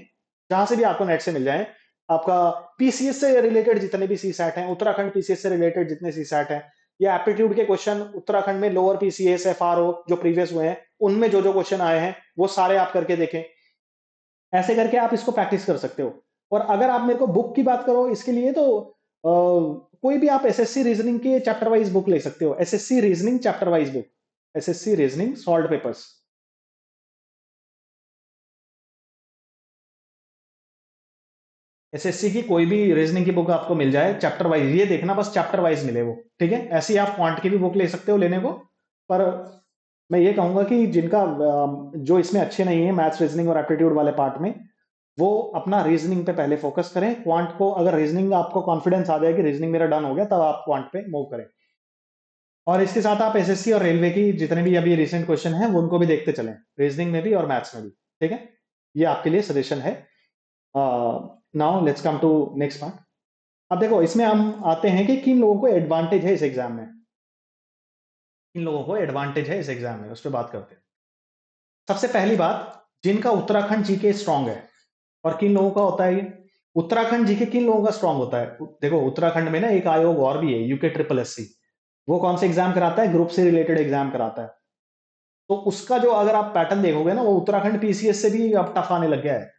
[SPEAKER 1] जहां से भी आपको नेट से मिल जाए, आपका पीसीएस से रिलेटेड जितने भी सीसेट हैं, उत्तराखंड पीसीएस से रिलेटेड जितने सीसेट हैं, या एप्टीट्यूड के क्वेश्चन उत्तराखंड में लोअर पीसीएस एफआरओ जो प्रीवियस हुए हैं उनमें जो जो क्वेश्चन आए हैं, वो सारे आप करके देखें। ऐसे करके आप इसको प्रैक्टिस कर सकते हो। और अगर आप मेरे को बुक की बात करो इसके लिए, तो कोई भी आप एसएससी रीजनिंग के चैप्टर वाइज बुक ले सकते हो, SSC reasoning chapter wise book, SSC reasoning solve papers. SSC की कोई भी रीजनिंग की बुक आपको मिल जाए चैप्टर वाइज, ये देखना बस चैप्टर वाइज मिले वो, ठीक है। ऐसे ही आप क्वांट की भी बुक ले सकते हो लेने को, पर मैं ये कहूंगा कि जिनका जो इसमें अच्छे नहीं है मैथ्स रीजनिंग और एप्टीट्यूड वाले पार्ट में, वो अपना रीजनिंग पे पहले फोकस करें। क्वांट को अगर रीजनिंग आपको कॉन्फिडेंस आ जाए कि रीजनिंग मेरा डन हो गया, तब आप क्वांट पे मूव करें। और इसके साथ आप एसएससी और रेलवे की जितने भी अभी रिसेंट क्वेश्चन हैं वो उनको भी देखते चलें, रीजनिंग में भी और मैथ्स में भी। ठीक है, ये आपके लिए सजेशन है। Now let's come to next part. अब देखो, इसमें हम आते हैं कि किन लोगों को एडवांटेज है इस एग्जाम में, किन लोगों को एडवांटेज है इस एग्जाम में, उस पर बात करते हैं। सबसे पहली बात, जिनका उत्तराखंड जीके स्ट्रांग है। और किन लोगों का होता है ये उत्तराखंड जीके, किन लोगों का स्ट्रांग होता है? देखो, उत्तराखंड में ना एक आयोग और भी है, यूके ट्रिपल एस सी। वो कौन से एग्जाम कराता है? ग्रुप से रिलेटेड एग्जाम कराता है। तो उसका जो अगर आप पैटर्न देखोगे ना, वो उत्तराखंड पीसीएस से भी अब टफ आने लग गया है।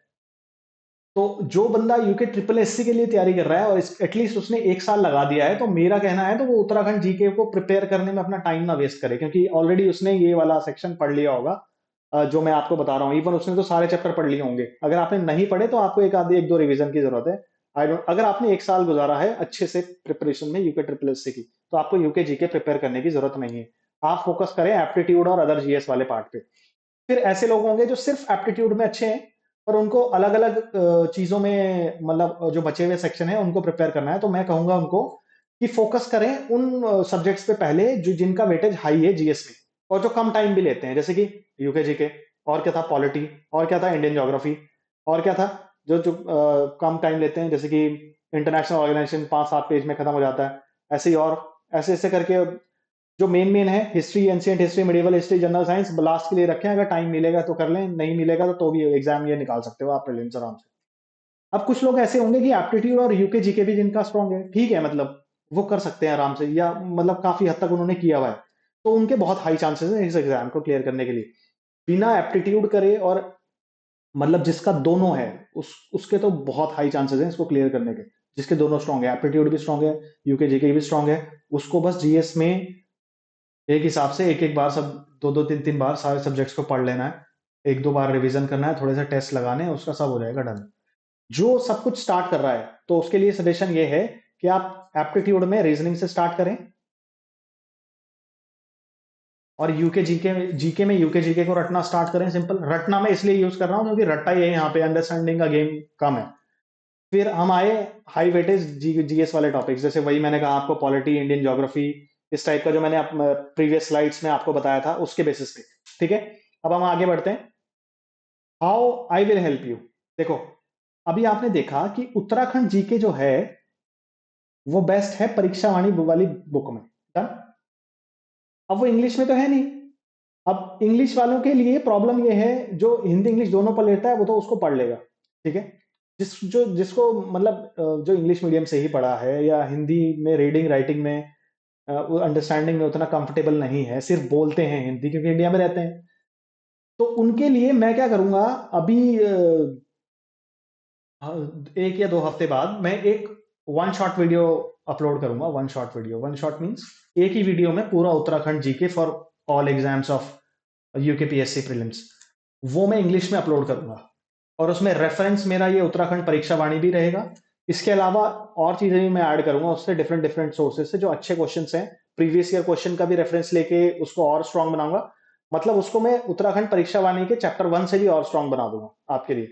[SPEAKER 1] तो जो बंदा यूके ट्रिपल एससी के लिए तैयारी कर रहा है और एटलीस्ट उसने एक साल लगा दिया है, तो मेरा कहना है तो वो उत्तराखंड जीके को प्रिपेयर करने में अपना टाइम ना वेस्ट करे, क्योंकि ऑलरेडी उसने ये वाला सेक्शन पढ़ लिया होगा। जो मैं आपको बता रहा हूँ, इवन उसने तो सारे चैप्टर पढ़ लिए होंगे। अगर आपने नहीं पढ़े तो आपको एक आधी एक दो रिवीजन की जरूरत है। आई डोंट अगर आपने एक साल गुजारा है अच्छे से प्रिपरेशन में यूके ट्रिपल एससी की, तो आपको यूके जीके प्रिपेयर करने की जरूरत नहीं है। आप फोकस करें एप्टीट्यूड और अदर जीएस वाले पार्ट पे। फिर ऐसे लोग होंगे जो सिर्फ एप्टीट्यूड में अच्छे हैं, और उनको अलग अलग चीजों में, मतलब जो बचे हुए सेक्शन है उनको प्रिपेयर करना है। तो मैं कहूंगा उनको कि फोकस करें उन सब्जेक्ट्स पे पहले जो जिनका वेटेज हाई है जीएस में, और जो कम टाइम भी लेते हैं, जैसे कि यूके जीके, और क्या था, पॉलिटी, और क्या था, इंडियन ज्योग्राफी, और क्या था, जो जो कम टाइम लेते हैं, जैसे कि इंटरनेशनल ऑर्गेनाइजेशन 5-7 पेज में खत्म हो जाता है। ऐसे ही और ऐसे ऐसे करके जो मेन मेन है, history, ancient history, medieval history, general science, last के लिए रखें। अगर टाइम मिलेगा तो कर लें, नहीं मिलेगा तो भी एग्जाम ये निकाल सकते हो आप प्रीलिम्स आराम से। अब कुछ लोग ऐसे होंगे कि एप्टीट्यूड और यूके जीके भी जिनका स्ट्रांग है, ठीक है, मतलब वो कर सकते हैं आराम से, या मतलब काफी हद तक उन्होंने किया हुआ है, तो उनके बहुत हाई चांसेस हैं इस एग्जाम को क्लियर करने के लिए। बिना एप्टीट्यूड करे और मतलब जिसका दोनों है, उसके तो बहुत हाई चांसेस हैं इसको क्लियर करने के। जिसके दोनों स्ट्रांग है, एप्टीट्यूड भी स्ट्रांग है, यूके जीके भी स्ट्रांग है, उसको बस जीएस में एक हिसाब से एक एक बार सब, दो दो तीन तीन बार सारे सब्जेक्ट्स को पढ़ लेना है, एक दो बार रिवीजन करना है, थोड़े से टेस्ट लगाने हैं, उसका सब हो जाएगा डन। जो सब कुछ स्टार्ट कर रहा है, तो उसके लिए सजेशन ये है कि आप एप्टीट्यूड में रीजनिंग से स्टार्ट करें, और यूके जीके जीके में यूके जीके को रटना स्टार्ट करें। सिंपल रटना मैं इसलिए यूज कर रहा हूं क्योंकि रट्टा ही है यहाँ पे, अंडरस्टैंडिंग का गेम कम है। फिर हम आए हाई वेटेज जीएस वाले टॉपिक्स, जैसे वही मैंने कहा आपको, पॉलिटी, इंडियन ज्योग्राफी, इस टाइप का जो मैंने प्रीवियस स्लाइड्स में आपको बताया था उसके बेसिस पे। ठीक है, अब हम आगे बढ़ते हैं। How I will help you. देखो, अभी आपने देखा कि उत्तराखंड जीके जो है वो बेस्ट है परीक्षा वाणी वाली बुक में। डन। अब वो इंग्लिश में तो है नहीं। अब इंग्लिश वालों के लिए प्रॉब्लम ये है, जो हिंदी इंग्लिश दोनों पर लेता है वो तो उसको पढ़ लेगा। ठीक है, जिसको मतलब जो इंग्लिश मीडियम से ही पढ़ा है, या हिंदी में रीडिंग राइटिंग में अंडरस्टैंडिंग में उतना कंफर्टेबल नहीं है, सिर्फ बोलते हैं हिंदी क्योंकि इंडिया में रहते हैं, तो उनके लिए मैं क्या करूंगा, अभी एक या दो हफ्ते बाद मैं एक वन शॉट वीडियो अपलोड करूंगा। One shot video, one shot means एक ही वीडियो में पूरा Uttarakhand GK for all exams of UKPSC prelims, वो मैं इंग्लिश में अपलोड करूंगा। और उसमें रेफरेंस मेरा ये उत्तराखंड परीक्षा वाणी भी रहेगा। इसके अलावा और चीजें भी मैं ऐड करूंगा उससे, डिफरेंट डिफरेंट सोर्सेज से जो अच्छे क्वेश्चंस हैं, प्रीवियस ईयर क्वेश्चन का भी रेफरेंस लेके उसको और स्ट्रांग बनाऊंगा। मतलब उसको मैं उत्तराखंड परीक्षा वाणी के चैप्टर 1 से भी और स्ट्रांग बना दूंगा आपके लिए।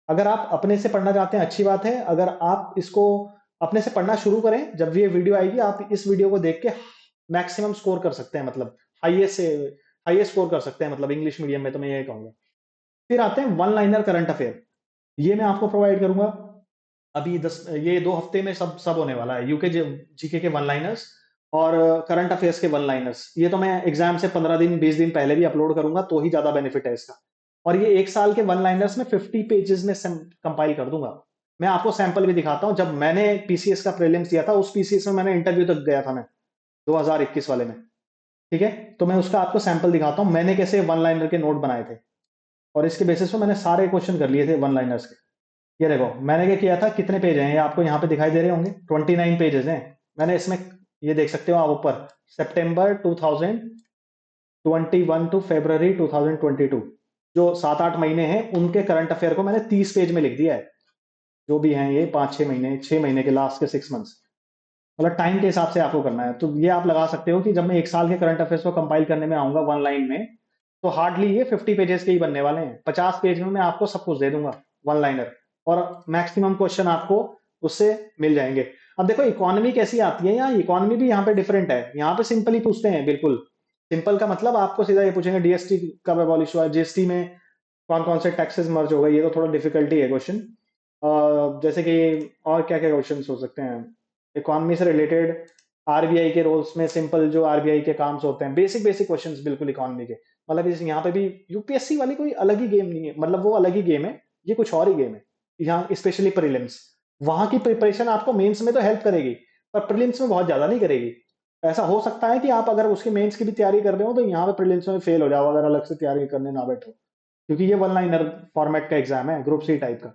[SPEAKER 1] अगर आप अपने से पढ़ना चाहते हैं, अच्छी बात है। अगर आप इसको अपने से पढ़ना शुरू करें, जब भी ये वीडियो आएगी आप इस वीडियो को देख के मैक्सिमम स्कोर कर सकते हैं, मतलब हाईएस्ट से हाईएस्ट स्कोर कर सकते हैं, मतलब इंग्लिश मीडियम में तो मैं ये कहूंगा। फिर आते हैं वन लाइनर करंट अफेयर, ये मैं आपको प्रोवाइड करूंगा। अभी ये 2 हफ्ते में सब सब होने वाला है, यूके जीके के वन लाइनर्स और करंट अफेयर्स के वन लाइनर्स। ये तो मैं एग्जाम से 15 दिन 20 दिन पहले भी अपलोड करूंगा, तो ही ज्यादा बेनिफिट है इसका। और ये एक साल के वन लाइनर्स में 50 पेजेस में कंपाइल कर दूंगा। मैं आपको सैंपल भी दिखाता हूं, जब मैंने पीसीएस का प्रीलिम्स दिया था, उस पीसीएस में मैंने इंटरव्यू तक गया था मैं, 2021 वाले में। ठीक है, तो मैं उसका आपको सैंपल दिखाता हूं, मैंने कैसे वन लाइनर के नोट बनाए थे, और इसके बेसिस पे मैंने सारे क्वेश्चन कर लिए थे वन लाइनर्स के। ये देखो मैंने क्या किया था, कितने पेज हैं ये आपको यहाँ पे दिखाई दे रहे होंगे, 29 पेजेस हैं। मैंने इसमें, ये देख सकते हो आप ऊपर, सितंबर 2021 टू फरवरी 2022, जो 7-8 महीने हैं उनके करंट अफेयर को मैंने 30 पेज में लिख दिया है। जो भी हैं ये 5-6 महीने, 6 महीने के लास्ट के 6 मंथ्स। मतलब टाइम के हिसाब से आपको करना है। तो ये आप लगा सकते हो कि जब मैं 1 साल के करंट अफेयर्स को कंपाइल करने में आऊंगा 1 लाइन में, तो हार्डली ये 50 पेजेस के ही बनने वाले हैं। 50 पेज में मैं आपको सब कुछ दे दूंगा, 1 लाइनर, और मैक्सिमम क्वेश्चन आपको उससे मिल जाएंगे। अब देखो इकोनॉमी कैसी आती है, यहाँ इकोनॉमी भी यहाँ पे डिफरेंट है। यहाँ पे सिंपल ही पूछते हैं, बिल्कुल सिंपल का मतलब आपको सीधा ये पूछेंगे डीएसटी कब एबॉलिश हुआ, जीएसटी में कौन कौन से टैक्सेस मर्ज हो गए। ये तो थोड़ा डिफिकल्टी है क्वेश्चन। जैसे कि और क्या क्या क्वेश्चन हो सकते हैं इकोनॉमी से रिलेटेड, आरबीआई के रोल्स में सिंपल जो आरबीआई के काम होते हैं, बेसिक बेसिक क्वेश्चंस बिल्कुल इकोनॉमी के। मतलब यहाँ पे भी यूपीएससी वाली कोई अलग ही गेम नहीं है, मतलब वो अलग ही गेम है, ये कुछ और ही गेम है। यहाँ स्पेशली प्रीलिम्स, वहां की प्रिपरेशन आपको मेंस में तो हेल्प करेगी, पर प्रीलिम्स में बहुत ज्यादा नहीं करेगी। ऐसा हो सकता है कि आप अगर उसके मेंस की भी तैयारी कर रहे हो तो यहाँ पे प्रीलिम्स में फेल हो जाओ, अगर अलग से तैयारी करने ना बैठो, क्योंकि ये 1 लाइनर फॉर्मेट का एग्जाम है, ग्रुप सी टाइप का।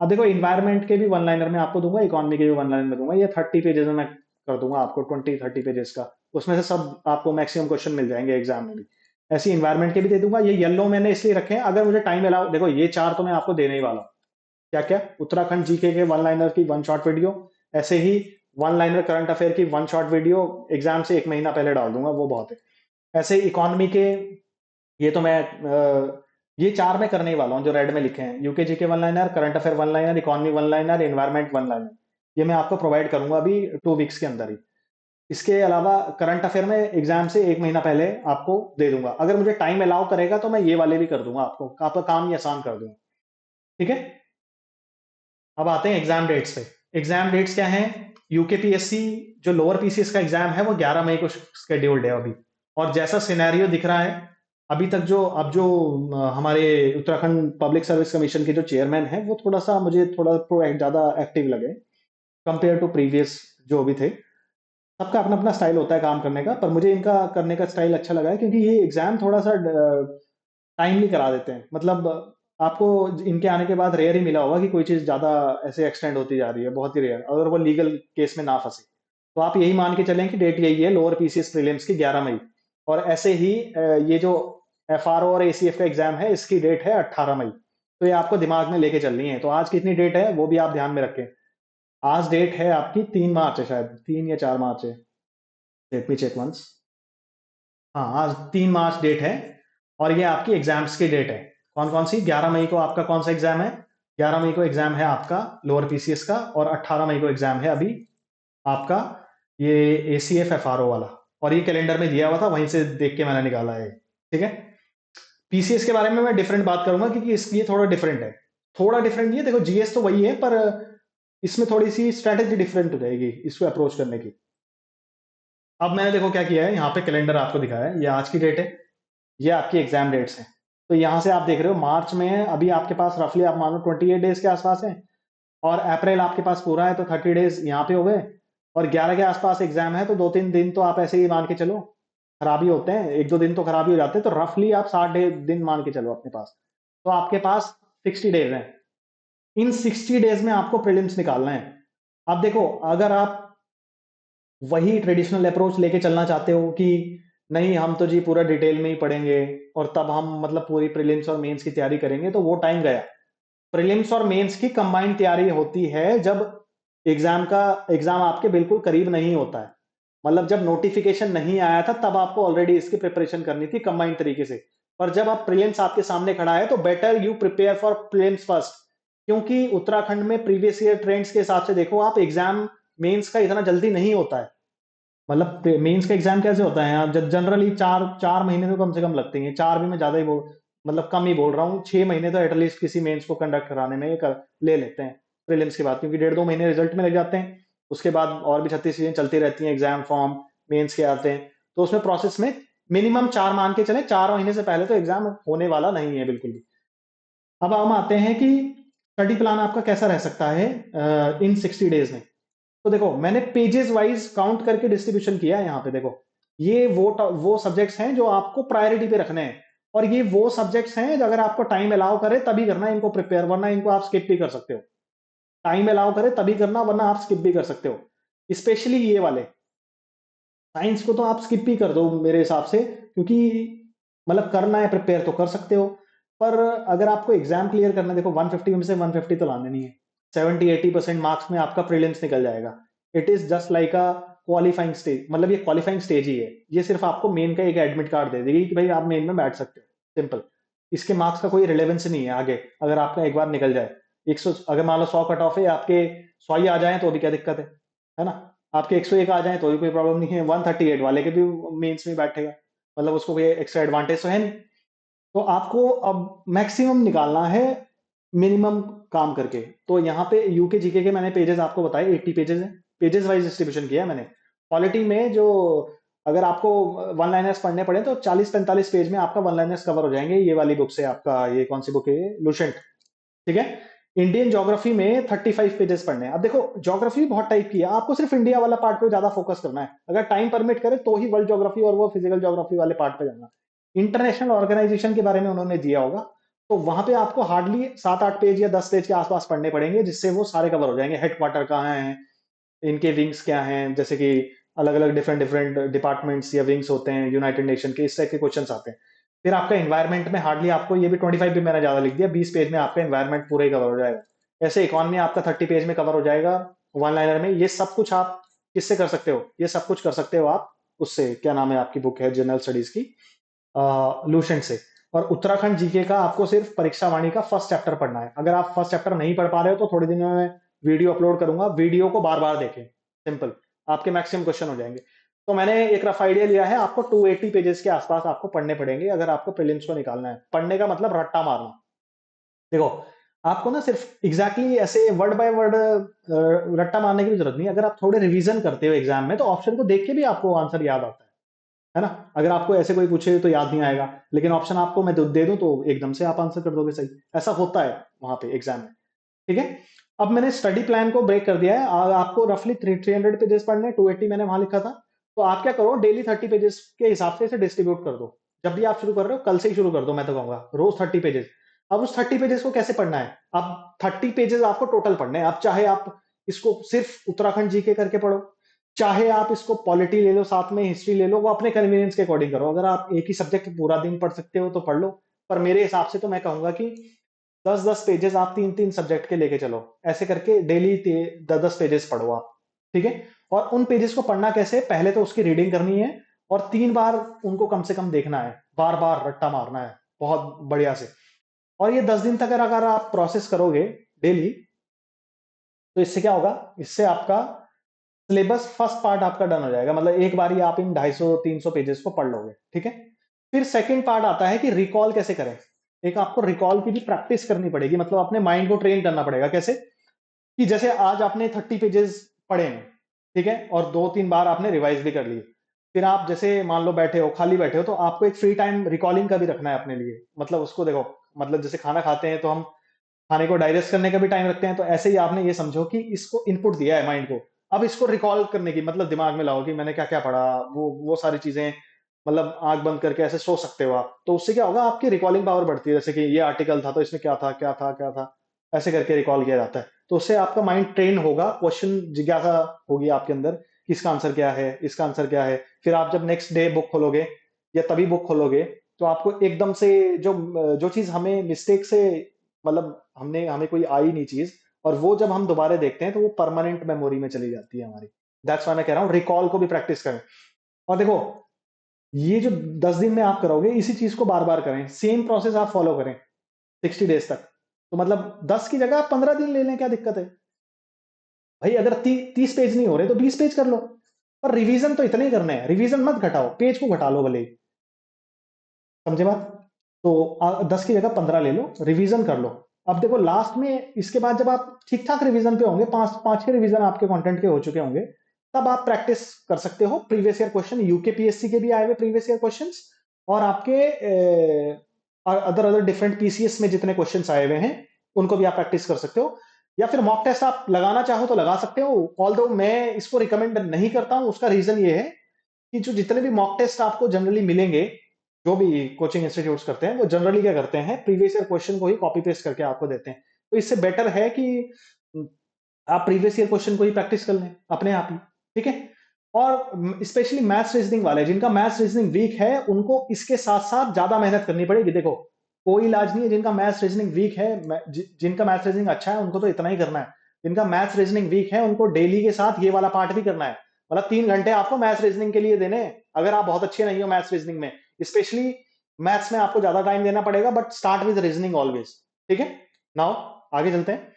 [SPEAKER 1] अब देखो इन्वायरमेंट के भी 1 लाइनर में आपको दूंगा, इकोनॉमी के भी 1 लाइनर में दूंगा। ये 30 पेजेस में मैं कर दूंगा आपको, 20-30 पेजेस का। उसमें से सब आपको मैक्सिमम क्वेश्चन मिल जाएंगे एग्जाम में भी। ऐसे इन्वायरमेंट के भी दे दूंगा। ये येलो मैंने इसलिए रखे हैं, अगर मुझे टाइम अलाउ, देखो ये 4 तो मैं आपको देने ही वाला हूँ। क्या क्या, उत्तराखंड जीके के 1 लाइनर की 1 शॉर्ट वीडियो, ऐसे ही 1 लाइनर करंट अफेयर की 1 शॉर्ट वीडियो एग्जाम से 1 महीना पहले डाल दूंगा, वो बहुत है। ऐसे इकोनॉमी के, ये तो मैं ये 4 मैं करने ही वाला हूँ जो रेड में लिखे हैं, UK GK 1 liner, current affair 1 liner, economy 1 liner, environment 1 liner. ये मैं आपको प्रोवाइड करूंगा अभी 2 वीक्स के अंदर ही। इसके अलावा करंट अफेयर में एग्जाम से 1 महीना पहले आपको दे दूंगा। अगर मुझे टाइम अलाउ करेगा तो मैं ये वाले भी कर दूंगा, आपको आपका काम ही आसान कर दूंगा। ठीक है। अब आते हैं एग्जाम डेट्स पे। एग्जाम डेट्स क्या है, यूकेपीएससी जो लोअर पीसीएस का एग्जाम है वो 11 मई को शेड्यूल्ड है अभी। और जैसा सिनेरियो दिख रहा है अभी तक, जो अब जो हमारे उत्तराखंड पब्लिक सर्विस कमीशन के जो चेयरमैन है, वो थोड़ा सा मुझे थोड़ा ज्यादा एक्टिव लगे कंपेयर टू प्रीवियस जो भी थे। सबका अपना अपना स्टाइल होता है काम करने का, पर मुझे इनका करने का स्टाइल अच्छा लगा है, क्योंकि ये एग्जाम थोड़ा सा टाइमली करा देते हैं। मतलब आपको इनके आने के बाद रेयर ही मिला होगा कि कोई चीज ज्यादा ऐसे एक्सटेंड होती जा रही है, बहुत ही रेयर, अगर वो लीगल केस में ना फंसे। तो आप यही मान के चलें कि डेट यही है, लोअर पीसीएस प्रीलिम्स की 11 मई। और ऐसे ही ये जो एफआरओ और एसीएफ का एग्जाम है, इसकी डेट है 18 मई। तो ये आपको दिमाग में लेके चलनी है। तो आज कितनी डेट है वो भी आप ध्यान में रखें। आज डेट है आपकी 3 मार्च है, शायद 3 या 4 मार्च है। Let me check once. हाँ, आज 3 मार्च डेट है। और ये आपकी एग्जाम्स की डेट है। कौन कौन सी, 11 मई को आपका कौन सा एग्जाम है, 11 मई को एग्जाम है आपका लोअर पीसीएस का, और 18 मई को एग्जाम है अभी आपका ये एसीएफ एफआरओ वाला। और ये कैलेंडर में दिया हुआ था, वहीं से देख के मैंने निकाला है। ठीक है। पीसीएस के बारे में मैं डिफरेंट बात करूंगा, क्योंकि ये थोड़ा डिफरेंट है। थोड़ा डिफरेंट नहीं है, देखो जीएस तो वही है, पर इसमें थोड़ी सी स्ट्रेटेजी डिफरेंट हो जाएगी इसको अप्रोच करने की। अब मैंने देखो क्या किया है, यहाँ पे कैलेंडर आपको दिखाया है, ये आज की डेट है, ये आपकी एग्जाम डेट्स हैं। तो यहाँ से आप देख रहे हो मार्च में अभी आपके पास रफली आप मानो 28 डेज के आसपास है, और अप्रैल आपके पास पूरा है, तो 30 डेज यहाँ पे हो गए। और 11 के आसपास एग्जाम है, तो 2-3 दिन तो आप ऐसे ही मान के चलो खराबी होते हैं, 1-2 दिन तो खराबी हो जाते हैं, तो रफली आप 60 दिन मान के चलो अपने पास। तो आपके पास 60 डेज हैं। इन 60 डेज में आपको प्रीलिम्स निकालना है। अब देखो, अगर आप वही ट्रेडिशनल अप्रोच लेके चलना चाहते हो कि नहीं हम तो जी पूरा डिटेल में ही पढ़ेंगे और तब हम मतलब पूरी प्रीलिम्स और मेंस की तैयारी करेंगे, तो वो टाइम गया। प्रीलिम्स और मेंस की कंबाइंड तैयारी होती है जब एग्जाम आपके बिल्कुल करीब नहीं होता है। मतलब जब नोटिफिकेशन नहीं आया था तब आपको ऑलरेडी इसकी प्रिपरेशन करनी थी कंबाइंड तरीके से। पर जब आप प्रीलिम्स आपके सामने खड़ा है तो better you prepare for prelims first. क्योंकि उत्तराखंड में प्रीवियस ईयर ट्रेंड्स के हिसाब से देखो आप, एग्जाम मेंस का इतना जल्दी नहीं होता है। मतलब मेंस का एग्जाम कैसे होता है यहाँ, जनरली 4 4 महीने तो कम से कम लगते हैं। 4 भी मैं ज्यादा ही बोल, मतलब कम ही बोल रहा हूँ। 6 महीने तो एटलीस्ट किसी मेंस को कंडक्ट कराने में ले लेते हैं प्रीलिम्स के बाद, क्योंकि 1.5-2 महीने रिजल्ट में लग जाते हैं। उसके बाद और भी 36 चीजें चलती रहती हैं, एग्जाम फॉर्म मेंस के आते हैं। तो उसमें प्रोसेस में मिनिमम 4 मान के चले, 4 महीने से पहले तो एग्जाम होने वाला नहीं है बिल्कुल भी। अब हम आते हैं कि स्टडी प्लान आपका कैसा रह सकता है इन 60 डेज में। तो देखो मैंने पेजेस वाइज काउंट करके डिस्ट्रीब्यूशन किया है यहाँ पे। देखो ये वो सब्जेक्ट्स हैं जो आपको प्रायोरिटी पे रखने हैं, और ये वो सब्जेक्ट्स हैं जो अगर आपको टाइम अलाउ करे तभी करना है इनको प्रिपेयर, वरना इनको आप स्किप भी कर सकते हो। टाइम अलाउ करे तभी करना, वरना आप स्किप भी कर सकते हो। स्पेशली ये वाले साइंस को तो आप स्किप ही कर दो मेरे हिसाब से, क्योंकि मतलब करना है प्रिपेयर तो कर सकते हो, पर अगर आपको एग्जाम क्लियर करना है, देखो 150 में से 150 तो लाने नहीं है। 70-80% मार्क्स में आपका प्रीलिम्स निकल जाएगा। It is just like a qualifying stage, मतलब ये क्वालिफाइंग स्टेज ही है। ये सिर्फ आपको मेन का एक एडमिट कार्ड दे देगी कि भाई आप मेन में बैठ सकते हो, सिंपल। इसके मार्क्स का कोई रिलेवेंस नहीं है आगे, अगर आपका एक बार निकल जाए। 100, अगर मान लो 100 कट ऑफ है, आपके 100 ही आ जाए तो भी क्या दिक्कत है ना? आपके 101 आ जाए तो भी कोई प्रॉब्लम नहीं है, 138 वाले के भी मेंस में बैठेगा, मतलब उसको कोई एक्स्ट्रा एडवांटेज तो है नहीं। तो आपको अब मैक्सिमम निकालना है मिनिमम काम करके। तो यहाँ पे यूके जीके के मैंने पेजेस आपको बताए, 80 पेजेस हैं, पेजेस वाइज डिस्ट्रीब्यूशन किया है मैंने। पॉलिटी में जो अगर आपको वन लाइनर्स पढ़ने पड़े तो 40-45 पेज में आपका वन लाइनर्स कवर हो जाएंगे। ये वाली बुक से आपका, ये कौन सी बुक है, लुसेंट, ठीक है। इंडियन ज्योग्राफी में 35 पेजेस पढ़ने हैं। अब देखो ज्योग्राफी बहुत टाइप की है, आपको सिर्फ इंडिया वाला पार्ट पे ज्यादा फोकस करना है। अगर टाइम परमिट करे तो ही वर्ल्ड ज्योग्राफी और वो फिजिकल ज्योग्राफी वाले पार्ट पे जाना। इंटरनेशनल ऑर्गेनाइजेशन के बारे में उन्होंने दिया होगा, तो वहां पे आपको हार्डली 7-8 पेज या 10 पेज के आसपास पढ़ने पड़ेंगे, जिससे वो सारे कवर हो जाएंगे। हेडक्वार्टर कहाँ है, इनके विंग्स क्या हैं, जैसे कि अलग अलग डिफरेंट डिफरेंट डिपार्टमेंट्स या विंग्स होते हैं यूनाइटेड नेशन के, इस टाइप के क्वेश्चन आते हैं। फिर आपका एनवायरमेंट में हार्डली आपको, ये भी 25 भी मैंने ज्यादा लिख दिया, 20 पेज में आपका एनवायरमेंट पूरा ही कवर हो जाएगा। ऐसे इकोनॉमी आपका 30 पेज में कवर हो जाएगा वन लाइनर में। ये सब कुछ आप किससे कर सकते हो? ये सब कुछ कर सकते हो आप उससे, क्या नाम है आपकी बुक है जनरल स्टडीज की, लूसेंट से। और उत्तराखंड जीके का आपको सिर्फ परीक्षा वाणी का फर्स्ट चैप्टर पढ़ना है। अगर आप फर्स्ट चैप्टर नहीं पढ़ पा रहे हो तो थोड़े दिनों में वीडियो अपलोड करूंगा, वीडियो को बार बार देखें, सिंपल, आपके मैक्सिमम क्वेश्चन हो जाएंगे। तो मैंने एक रफ आइडिया लिया है, आपको 280 पेजेस के आसपास आपको पढ़ने पड़ेंगे अगर आपको प्रीलिम्स को निकालना है। पढ़ने का मतलब रट्टा मारना। देखो आपको ना सिर्फ एग्जैक्टली exactly ऐसे वर्ड बाय वर्ड रट्टा मारने की भी जरूरत नहीं है। अगर आप थोड़े रिवीजन करते हो एग्जाम में तो ऑप्शन को देख के भी आपको आंसर याद आता है ना? अगर आपको ऐसे कोई पूछे तो याद नहीं आएगा, लेकिन ऑप्शन आपको मैं दे दूं तो एकदम से आप आंसर कर दोगे सही। ऐसा होता है वहां पे एग्जाम में, ठीक है। अब मैंने स्टडी प्लान को ब्रेक कर दिया है। आपको रफली 300 पेजेस पढ़ने, 280 मैंने वहां लिखा था। तो आप क्या करो, डेली 30 पेजेस के हिसाब से इसे डिस्ट्रीब्यूट कर दो। जब भी आप शुरू कर रहे हो, कल से ही शुरू कर दो, मैं तो कहूंगा रोज 30 पेजेस। अब उस 30 पेजेस को कैसे पढ़ना है? अब 30 पेजेस आपको टोटल पढ़ने हैं। अब चाहे आप इसको सिर्फ उत्तराखंड जीके करके पढ़ो, चाहे आप इसको पॉलिटी ले लो, साथ में हिस्ट्री ले लो, वो अपने कन्वीनियंस के अकॉर्डिंग करो। अगर आप एक ही सब्जेक्ट पूरा दिन पढ़ सकते हो तो पढ़ लो, पर मेरे हिसाब से तो मैं कहूंगा कि 10-10 पेजेस आप 3-3 सब्जेक्ट के लेके चलो। ऐसे करके डेली 10-10 पेजेस पढ़ो आप, ठीक है। और उन पेजेस को पढ़ना कैसे, पहले तो उसकी रीडिंग करनी है और 3 बार उनको कम से कम देखना है, बार बार रट्टा मारना है बहुत बढ़िया से। और ये 10 दिन तक अगर आप प्रोसेस करोगे डेली, तो इससे क्या होगा, इससे आपका सिलेबस फर्स्ट पार्ट आपका डन हो जाएगा। मतलब एक बार ही आप इन 250-300 पेजेस को पढ़ लोगे, ठीक है। फिर सेकंड पार्ट आता है कि रिकॉल कैसे करें। एक आपको रिकॉल की भी प्रैक्टिस करनी पड़ेगी, मतलब अपने माइंड को ट्रेन करना पड़ेगा। कैसे? कि जैसे आज आपने 30 पेजेस पढ़े हैं, ठीक है, और 2-3 बार आपने रिवाइज भी कर लिए। फिर आप जैसे मान लो बैठे हो, खाली बैठे हो, तो आपको एक फ्री टाइम रिकॉलिंग का भी रखना है अपने लिए। मतलब उसको देखो, मतलब जैसे खाना खाते हैं तो हम खाने को डाइजेस्ट करने का भी टाइम रखते हैं, तो ऐसे ही आपने ये समझो कि इसको इनपुट दिया है माइंड को, अब इसको रिकॉल करने की, मतलब दिमाग में लाओ कि मैंने क्या क्या पढ़ा, वो सारी चीजें, मतलब आंख बंद करके ऐसे सोच सकते हो आप। तो उससे क्या होगा, आपकी रिकॉलिंग पावर बढ़ती है। जैसे कि ये आर्टिकल था तो इसमें क्या था क्या था क्या था, ऐसे करके रिकॉल किया जाता है। तो उससे आपका माइंड ट्रेन होगा, क्वेश्चन जिज्ञासा होगी आपके अंदर कि इसका आंसर क्या है, इसका आंसर क्या है। फिर आप जब नेक्स्ट डे बुक खोलोगे या तभी बुक खोलोगे, तो आपको एकदम से जो जो चीज हमें मिस्टेक से, मतलब हमने हमें कोई आई नहीं चीज, और वो जब हम दोबारा देखते हैं तो वो परमानेंट मेमोरी में चली जाती है हमारी। दैट्स व्हाई मैं कह रहा हूँ रिकॉल को भी प्रैक्टिस करें। और देखो ये जो 10 दिन में आप करोगे, इसी चीज को बार बार करें, सेम प्रोसेस आप फॉलो करें 60 डेज तक। तो मतलब 10 की जगह आप 15 दिन ले लें, क्या दिक्कत है भाई? अगर 30 पेज नहीं हो रहे तो 20 पेज कर लो, पर रिवीजन तो इतने ही करने हैं, रिवीजन मत घटाओ, पेज को घटा लो भले ही, समझे बात? तो 10 की जगह 15 ले लो, रिवीजन कर लो। अब देखो लास्ट में इसके बाद जब आप ठीक ठाक रिवीजन पे होंगे, 5-6 रिवीजन आपके कंटेंट के हो चुके होंगे, तब आप प्रैक्टिस कर सकते हो प्रीवियस ईयर क्वेश्चन, यूकेपीएससी के भी आए हुए प्रीवियस ईयर क्वेश्चंस, और आपके अदर अदर डिफरेंट पीसीएस में जितने क्वेश्चंस आए हुए हैं उनको भी आप प्रैक्टिस कर सकते हो। या फिर मॉक टेस्ट आप लगाना चाहो तो लगा सकते हो, ऑल्दो मैं इसको रिकमेंड नहीं करता हूं। उसका रीजन ये है कि जो जितने भी मॉक टेस्ट आपको जनरली मिलेंगे, जो भी कोचिंग इंस्टीट्यूट्स करते हैं, वो जनरली क्या करते हैं, प्रीवियस ईयर क्वेश्चन को ही कॉपी पेस्ट करके आपको देते हैं। तो इससे बेटर है कि आप प्रीवियस ईयर क्वेश्चन को ही प्रैक्टिस कर लें अपने आप ही, ठीक है। और स्पेशली मैथ्स रीजनिंग वाले, जिनका मैथ्स रीजनिंग वीक है, उनको इसके साथ साथ ज्यादा मेहनत करनी पड़ेगी। देखो कोई इलाज नहीं है, जिनका मैथ्स रीजनिंग वीक है, जिनका मैथ्स रीजनिंग अच्छा है, उनको तो इतना ही करना है। जिनका मैथ्स रीजनिंग वीक है उनको डेली के साथ ये वाला पार्ट भी करना है। मतलब 3 घंटे आपको मैथ्स रीजनिंग के लिए देने हैं। अगर आप बहुत अच्छे नहीं हो मैथ्स रीजनिंग में, स्पेशली मैथ्स में आपको ज्यादा टाइम देना पड़ेगा, but start with reasoning always. ठीक है, नाउ आगे चलते हैं।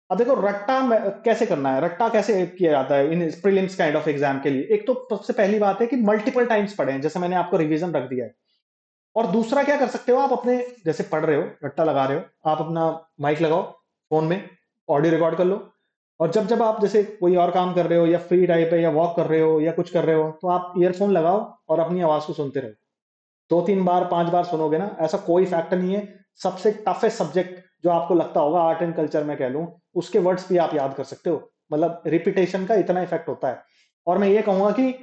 [SPEAKER 1] अब देखो रट्टा कैसे करना है, रट्टा कैसे किया जाता है in prelims kind of exam के लिए। एक तो सबसे पहली बात है कि मल्टीपल टाइम्स पढ़ें, जैसे मैंने आपको रिवीजन रख दिया है। और दूसरा क्या कर सकते हो आप, अपने जैसे पढ़ रहे हो, रट्टा लगा रहे हो, आप अपना माइक लगाओ फोन में, ऑडियो रिकॉर्ड कर लो, और जब जब आप जैसे कोई और काम कर रहे हो या फ्री टाइप है या वॉक कर रहे हो या कुछ कर रहे हो, तो आप ईयरफोन लगाओ और अपनी आवाज को सुनते रहो। 2-3 बार 5 बार सुनोगे ना, ऐसा कोई फैक्टर नहीं है। सबसे टफेस्ट सब्जेक्ट जो आपको लगता होगा आर्ट एंड कल्चर में कह लूं, उसके वर्ड्स भी आप याद कर सकते हो। मतलब रिपीटेशन का इतना इफेक्ट होता है। और मैं ये कहूंगा कि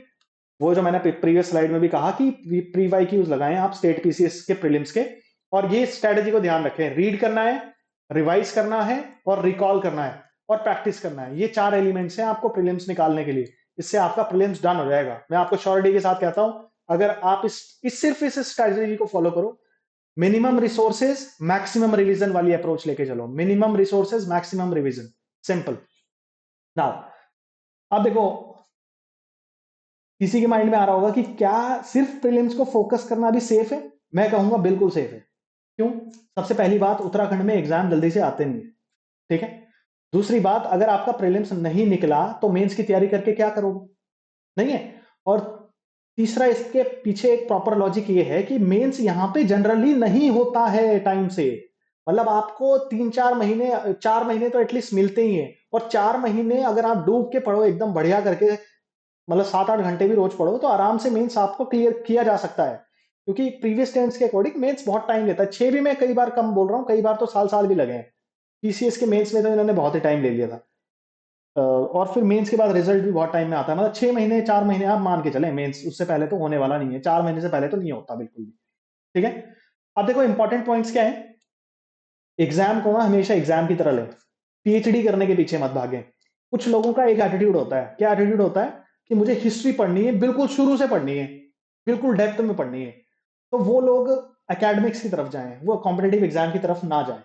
[SPEAKER 1] वो जो मैंने प्रीवियस स्लाइड में भी कहा कि प्री वाई क्यूज लगाएं आप स्टेट पीसीएस के प्रीलिम्स के। और ये स्ट्रेटेजी को ध्यान रखें, रीड करना है, रिवाइज करना है और रिकॉल करना है और प्रैक्टिस करना है। ये 4 एलिमेंट्स हैं आपको प्रीलिम्स निकालने के लिए। इससे आपका प्रीलिम्स डन हो जाएगा, मैं आपको श्योरिटी के साथ कहता हूं। अगर आप सिर्फ इस स्ट्रेटेजी को फॉलो करो, मिनिमम रिसोर्सेज मैक्सिमम रिवीजन वाली अप्रोच लेके चलो, minimum resources maximum revision, simple. Now अब देखो, किसी के माइंड में आ रहा होगा कि क्या सिर्फ प्रीलिम्स को फोकस करना भी सेफ है? मैं कहूंगा बिल्कुल सेफ है। क्यों? सबसे पहली बात, उत्तराखंड में एग्जाम जल्दी से आते नहीं है। ठीक है। दूसरी बात, अगर आपका प्रीलिम्स नहीं निकला तो मेंस की तैयारी करके क्या करोगे? नहीं है। और तीसरा, इसके पीछे एक प्रॉपर लॉजिक ये है कि मेंस यहां पे जनरली नहीं होता है टाइम से। मतलब आपको 3-4 महीने, 4 महीने तो एटलीस्ट मिलते ही हैं। और 4 महीने अगर आप डूब के पढ़ो एकदम बढ़िया करके, मतलब 7-8 घंटे भी रोज पढ़ो, तो आराम से मेंस आपको क्लियर किया जा सकता है। क्योंकि प्रीवियस टेंस के अकॉर्डिंग मेंस बहुत टाइम लेता है। 6 भी मैं कई बार कम बोल रहा हूँ, कई बार तो साल साल भी लगे हैं। पीसीएस के मेंस में तो इन्होंने बहुत ही टाइम ले लिया था। और फिर मेंस के बाद रिजल्ट भी बहुत टाइम में आता है। मतलब 6 महीने 4 महीने आप मान के चले मेंस, उससे पहले तो होने वाला नहीं है। 4 महीने से पहले तो नहीं होता बिल्कुल भी। ठीक है। अब देखो इंपॉर्टेंट पॉइंट्स क्या है। एग्जाम को ना हमेशा एग्जाम की तरह ले, पीएचडी करने के पीछे मत भागे। कुछ लोगों का एक एटीट्यूड होता है, क्या एटीट्यूड होता है कि मुझे हिस्ट्री पढ़नी है, बिल्कुल शुरू से पढ़नी है, बिल्कुल डेप्थ में पढ़नी है। तो वो लोग एकेडमिक्स की तरफ जाएं, वो कॉम्पिटेटिव एग्जाम की तरफ ना जाएं।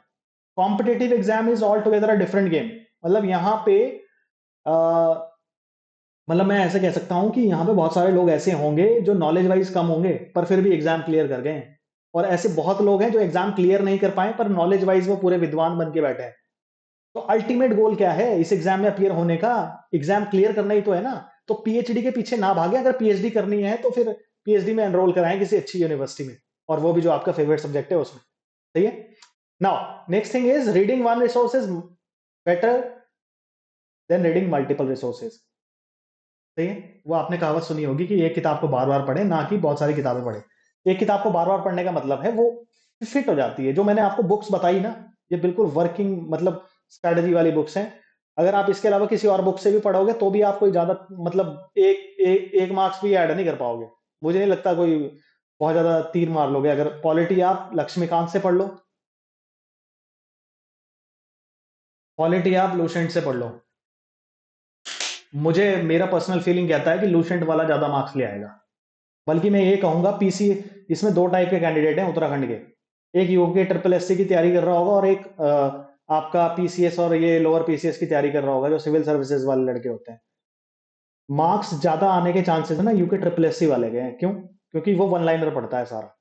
[SPEAKER 1] Competitive exam is all together a different game. मतलब यहाँ पे मतलब मैं ऐसे कह सकता हूं कि यहाँ पे बहुत सारे लोग ऐसे होंगे जो नॉलेज वाइज कम होंगे पर फिर भी एग्जाम क्लियर कर गए हैं। और ऐसे बहुत लोग हैं जो एग्जाम क्लियर नहीं कर पाए पर नॉलेज वाइज वो पूरे विद्वान बन के बैठे हैं। तो अल्टीमेट गोल क्या है इस एग्जाम में अपियर होने का? एग्जाम क्लियर करना ही तो है ना। तो पीएचडी के पीछे ना भागे। अगर पीएचडी करनी है तो फिर पीएचडी में एनरोल कराएं किसी अच्छी यूनिवर्सिटी में, और वो भी जो आपका फेवरेट सब्जेक्ट है उसमें। सही है। Now next thing is reading one resource is better than reading multiple resources. सही है। वो आपने कहावत सुनी होगी कि एक किताब को बार बार पढ़े, ना कि बहुत सारी किताबें पढ़े। एक किताब को बार बार पढ़ने का मतलब है वो फिट हो जाती है। जो मैंने आपको बुक्स बताई ना, ये बिल्कुल वर्किंग मतलब स्ट्रेटजी वाली बुक्स हैं। अगर आप इसके अलावा किसी और बुक से भी पढ़ोगे तो भी आप कोई ज्यादा मतलब एक मार्क्स भी ऐड नहीं कर पाओगे। मुझे नहीं लगता कोई बहुत ज्यादा तीर मार लोगे। अगर पॉलिटी आप लक्ष्मीकांत से पढ़ लो, पॉलिटी आप लूसेंट से पढ़ लो, मुझे मेरा पर्सनल फीलिंग कहता है कि लूसेंट वाला ज्यादा मार्क्स ले आएगा। बल्कि मैं ये कहूंगा पीसी, इसमें 2 टाइप के कैंडिडेट हैं उत्तराखंड के। एक यूके ट्रिपल एससी की तैयारी कर रहा होगा और एक आपका पीसीएस और ये लोअर पीसीएस की तैयारी कर रहा होगा, जो सिविल सर्विसेज वाले लड़के होते हैं। मार्क्स ज्यादा आने के चांसेस है ना यूके ट्रिपल एससी वाले के हैं। क्यों? क्योंकि वो वन लाइनर पढ़ता है सारा,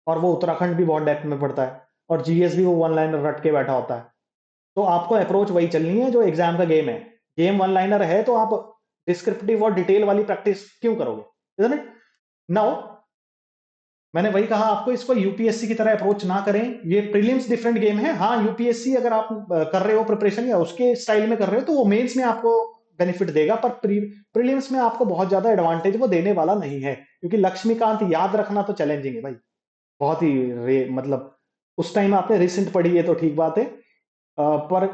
[SPEAKER 1] और वो उत्तराखंड भी बहुत डेप्थ में पढ़ता है, और जीएस भी वो वन लाइनर रट के बैठा होता है। तो आपको अप्रोच वही चलनी है जो एग्जाम का गेम है। गेम वन लाइनर है तो आप डिस्क्रिप्टिव और डिटेल वाली प्रैक्टिस क्यों करोगे? Isn't it? नाउ मैंने वही कहा आपको, इसको यूपीएससी की तरह अप्रोच ना करें। ये प्रीलिम्स डिफरेंट गेम है। हाँ, यूपीएससी अगर आप कर रहे हो प्रिपरेशन या उसके स्टाइल में कर रहे हो तो वो मेंस में आपको बेनिफिट देगा, पर प्रीलिम्स में आपको बहुत ज्यादा एडवांटेज वो देने वाला नहीं है। क्योंकि लक्ष्मीकांत याद रखना तो चैलेंजिंग है भाई, बहुत ही मतलब उस टाइम आपने रिसेंट पढ़ी है तो ठीक बात है, पर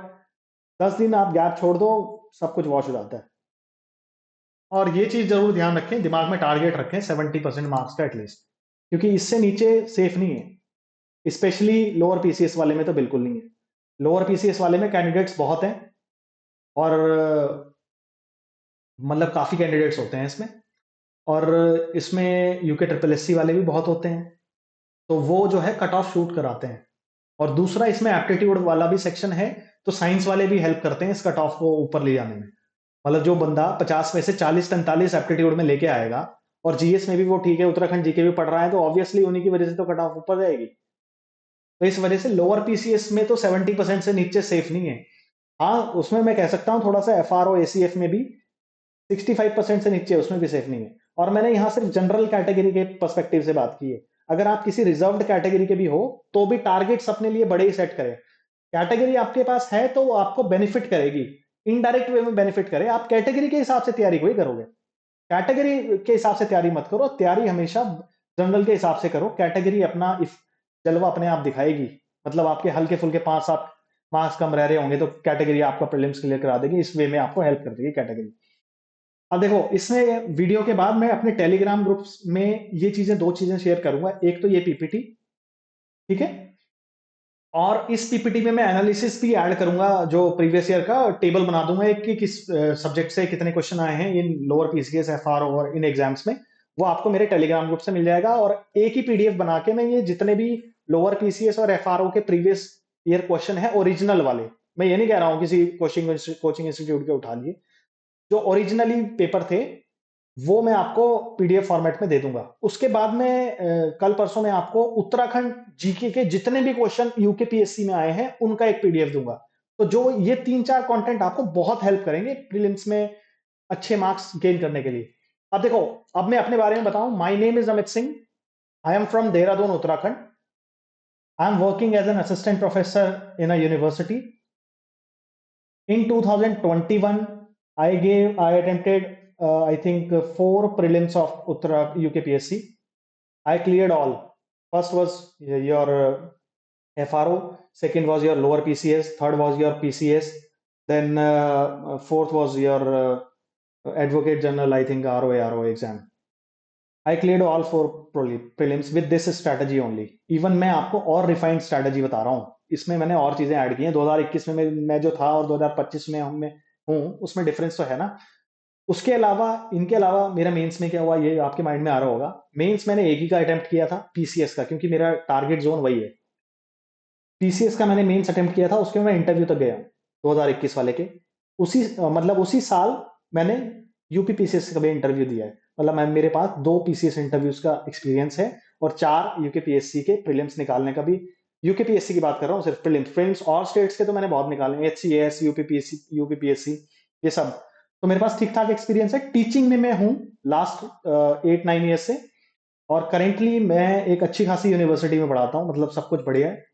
[SPEAKER 1] 10 दिन आप गैप छोड़ दो, सब कुछ वॉश हो जाता है। और ये चीज जरूर ध्यान रखें, दिमाग में टारगेट रखें 70% मार्क्स का एटलीस्ट, क्योंकि इससे नीचे सेफ नहीं है। स्पेशली लोअर पीसीएस वाले में तो बिल्कुल नहीं है। लोअर पीसीएस वाले में कैंडिडेट्स बहुत हैं, और मतलब काफी कैंडिडेट्स होते हैं इसमें। और इसमें यूके ट्रिपल एससी वाले भी बहुत होते हैं, तो वो जो है कट ऑफ शूट कराते हैं। और दूसरा, इसमें एप्टीट्यूड वाला भी सेक्शन है, तो साइंस वाले भी हेल्प करते हैं इस कट ऑफ को ऊपर ले जाने में। मतलब जो बंदा 50 में से 40-45 एप्टीट्यूड में लेके आएगा और जीएस में भी वो ठीक है, उत्तराखंड जीके भी पढ़ रहा है, तो ऑब्वियसली उन्हीं की वजह से तो कट ऑफ ऊपर जाएगी। तो इस वजह से लोअर पीसीएस में तो 70% से नीचे सेफ नहीं है। हाँ, उसमें मैं कह सकता हूँ थोड़ा सा एफआरओ एसीएफ में भी 65% से नीचे, उसमें भी सेफ नहीं है। और मैंने यहाँ सिर्फ जनरल कैटेगरी के पर्सपेक्टिव से बात की है। अगर आप किसी रिजर्व्ड कैटेगरी के भी हो तो भी टारगेट्स अपने लिए बड़े ही सेट करें। कैटेगरी आपके पास है तो वो आपको बेनिफिट करेगी, इनडायरेक्ट वे में बेनिफिट करे। आप कैटेगरी के हिसाब से तैयारी कोई करोगे, कैटेगरी के हिसाब से तैयारी मत करो। तैयारी हमेशा जनरल के हिसाब से करो। कैटेगरी अपना जलवा अपने आप दिखाएगी। मतलब आपके हल्के फुल्के 5-7 मार्क्स कम रह रहे होंगे तो कैटेगरी आपका प्रीलिम्स क्लियर करा देगी। इस वे में आपको हेल्प कर देगी कैटेगरी। अब देखो, इसमें वीडियो के बाद मैं अपने टेलीग्राम ग्रुप्स में ये चीजें, 2 चीजें शेयर करूंगा। एक तो ये पीपीटी, ठीक है, और इस पीपीटी में मैं एनालिसिस भी ऐड करूंगा, जो प्रीवियस ईयर का टेबल बना दूंगा एक कि किस सब्जेक्ट से कितने क्वेश्चन आए हैं इन लोअर पीसीएस एफआर और इन एग्जाम्स में। वो आपको मेरे टेलीग्राम ग्रुप से मिल जाएगा। और एक ही पीडीएफ बना के मैं ये जितने भी लोअर पीसीएस और एफआरओ के प्रीवियस ईयर क्वेश्चन है ओरिजिनल वाले, मैं ये नहीं कह रहा हूँ किसी कोचिंग इंस्टीट्यूट के उठा लिए, जो ओरिजिनली पेपर थे वो मैं आपको पीडीएफ फॉर्मेट में दे दूंगा। उसके बाद में कल परसों में आपको उत्तराखंड जीके के जितने भी क्वेश्चन यूकेपीएससी में आए हैं उनका एक पीडीएफ दूंगा। तो जो ये 3-4 कंटेंट आपको बहुत हेल्प करेंगे प्रीलिम्स में अच्छे मार्क्स गेन करने के लिए। अब देखो, अब मैं अपने बारे में बताऊं। My name is Amit Singh, I am from Dehradun, Uttarakhand. I am working as an assistant professor in a university. In 2021, I attempted, I think, 4 prelims of Uttara UKPSC. I cleared all. First was your FRO, second was your lower PCS, third was your PCS, then fourth was your Advocate General, I think, RO exam. I cleared all 4 prelims with this strategy only. Even मैं आपको और refined strategy बता रहा हूँ। इसमें मैंने और चीजें ऐड की हैं। 2021 में मैं जो था और 2025 में हूँ उसमें डिफरेंस तो है ना। उसके अलावा, इनके अलावा मेरा मेंस में क्या हुआ ये आपके माइंड में आ रहा होगा। मेंस मैंने एक ही का अटेम्प्ट किया था, पीसीएस का, क्योंकि मेरा टारगेट जोन वही है। पीसीएस का मैंने मेंस अटेम्प्ट किया था, उसके मैं इंटरव्यू तक गया 2021 वाले के। मतलब उसी साल मैंने यूपी पीसीएस का भी इंटरव्यू दिया है। मतलब मेरे पास 2 पीसीएस इंटरव्यूज का एक्सपीरियंस है और 4 यूकेपीएससी के प्रीलिम्स निकालने का भी। यूकेपीएससी की बात कर रहा हूँ, सिर्फ प्रीलिम्स और स्टेट्स के तो मैंने बहुत निकाले, एचसीएस, यूपीपीएससी, ये सब। तो मेरे पास ठीक ठाक एक्सपीरियंस है। टीचिंग में मैं हूँ लास्ट 8-9 ईयर्स से, और करेंटली मैं एक अच्छी खासी यूनिवर्सिटी में पढ़ाता हूँ। मतलब सब कुछ बढ़िया है।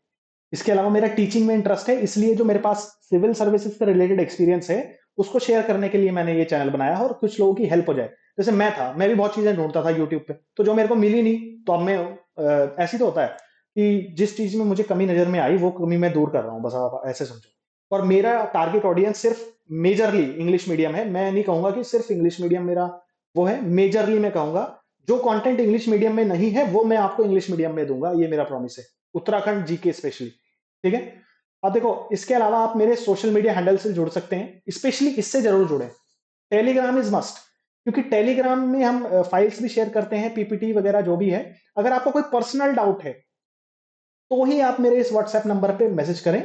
[SPEAKER 1] इसके अलावा मेरा टीचिंग में इंटरेस्ट है, इसलिए जो मेरे पास सिविल सर्विसेज से रिलेटेड एक्सपीरियंस है उसको शेयर करने के लिए मैंने ये चैनल बनाया है, और कुछ लोगों की हेल्प हो जाए। जैसे मैं भी बहुत चीजें ढूंढता था यूट्यूब पे, तो जो मेरे को मिली नहीं, तो अब मैं ऐसी तो होता है कि जिस चीज में मुझे कमी नजर में आई वो कमी मैं दूर कर रहा हूँ, बस आप ऐसे समझो। और मेरा टारगेट ऑडियंस सिर्फ मेजरली इंग्लिश मीडियम है। मैं नहीं कहूंगा कि सिर्फ इंग्लिश मीडियम मेरा वो है, मेजरली मैं कहूंगा जो कंटेंट इंग्लिश मीडियम में नहीं है वो मैं आपको इंग्लिश मीडियम में दूंगा, ये मेरा प्रॉमिस है, उत्तराखंड जीके स्पेशली। ठीक है। अब देखो, इसके अलावा आप मेरे सोशल मीडिया हैंडल से जुड़ सकते हैं, स्पेशली इससे जरूर जुड़े। टेलीग्राम इज मस्ट, क्योंकि टेलीग्राम में हम फाइल्स भी शेयर करते हैं, पीपीटी वगैरह जो भी है। अगर आपको कोई पर्सनल डाउट है तो ही आप मेरे इस व्हाट्सएप नंबर पे मैसेज करें।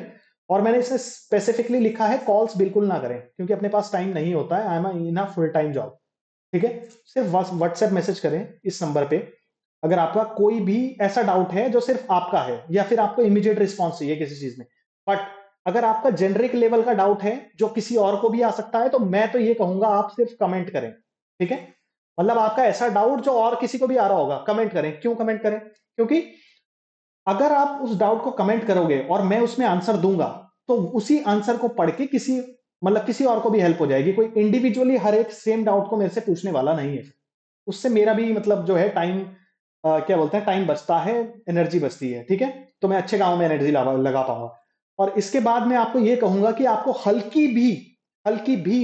[SPEAKER 1] और मैंने इसमें स्पेसिफिकली लिखा है कॉल्स बिल्कुल ना करें, क्योंकि अपने पास टाइम नहीं होता है। I am in a full time job. ठीक है। सिर्फ व्हाट्सएप मैसेज करें इस नंबर पे अगर आपका कोई भी ऐसा डाउट है जो सिर्फ आपका है, या फिर आपको इमीडिएट रिस्पॉन्स चाहिए किसी चीज में। बट अगर आपका जेनरिक लेवल का डाउट है जो किसी और को भी आ सकता है, तो मैं तो ये कहूंगा आप सिर्फ कमेंट करें। ठीक है। मतलब आपका ऐसा डाउट जो और किसी को भी आ रहा होगा, कमेंट करें। क्यों कमेंट करें? क्योंकि अगर आप उस डाउट को कमेंट करोगे और मैं उसमें आंसर दूंगा, तो उसी आंसर को पढ़ के किसी और को भी हेल्प हो जाएगी। कोई इंडिविजुअली हर एक सेम डाउट को मेरे से पूछने वाला नहीं है। उससे मेरा भी मतलब जो है टाइम, क्या बोलते हैं, टाइम बचता है, एनर्जी बचती है। ठीक है। तो मैं अच्छे कामों में एनर्जी लगा पाऊंगा। और इसके बाद मैं आपको ये कहूंगा कि आपको हल्की भी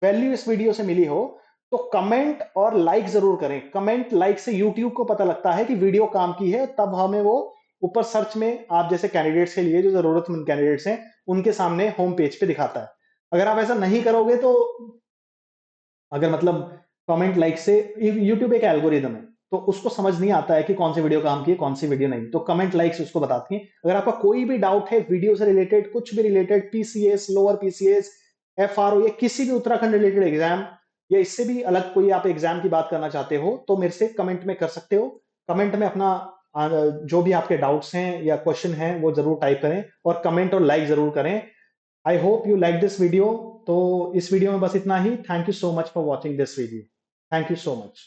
[SPEAKER 1] वैल्यू इस वीडियो से मिली हो तो कमेंट और लाइक जरूर करें। कमेंट लाइक से यूट्यूब को पता लगता है कि वीडियो काम की है, तब हमें वो ऊपर सर्च में आप जैसे कैंडिडेट्स के लिए, जो जरूरतमंद कैंडिडेट्स हैं, उनके सामने होम पेज पे दिखाता है। अगर आप ऐसा नहीं करोगे तो, अगर मतलब कमेंट लाइक से, यूट्यूब एक एल्गोरिदम है, तो उसको समझ नहीं आता है कि कौन सी वीडियो काम की है, कौन सी वीडियो नहीं। तो कमेंट लाइक्स उसको बताती हैं। अगर आपका कोई भी डाउट है वीडियो से रिलेटेड, कुछ भी related, PCS, lower PCS, FRO, या किसी भी उत्तराखंड रिलेटेड एग्जाम, या इससे भी अलग कोई आप एग्जाम की बात करना चाहते हो, तो मेरे से कमेंट में कर सकते हो। कमेंट में अपना जो भी आपके डाउट्स हैं या क्वेश्चन हैं वो जरूर टाइप करें, और कमेंट और लाइक जरूर करें। I hope you like this video. तो इस वीडियो में बस इतना ही। Thank you so much for watching this video. Thank you so much.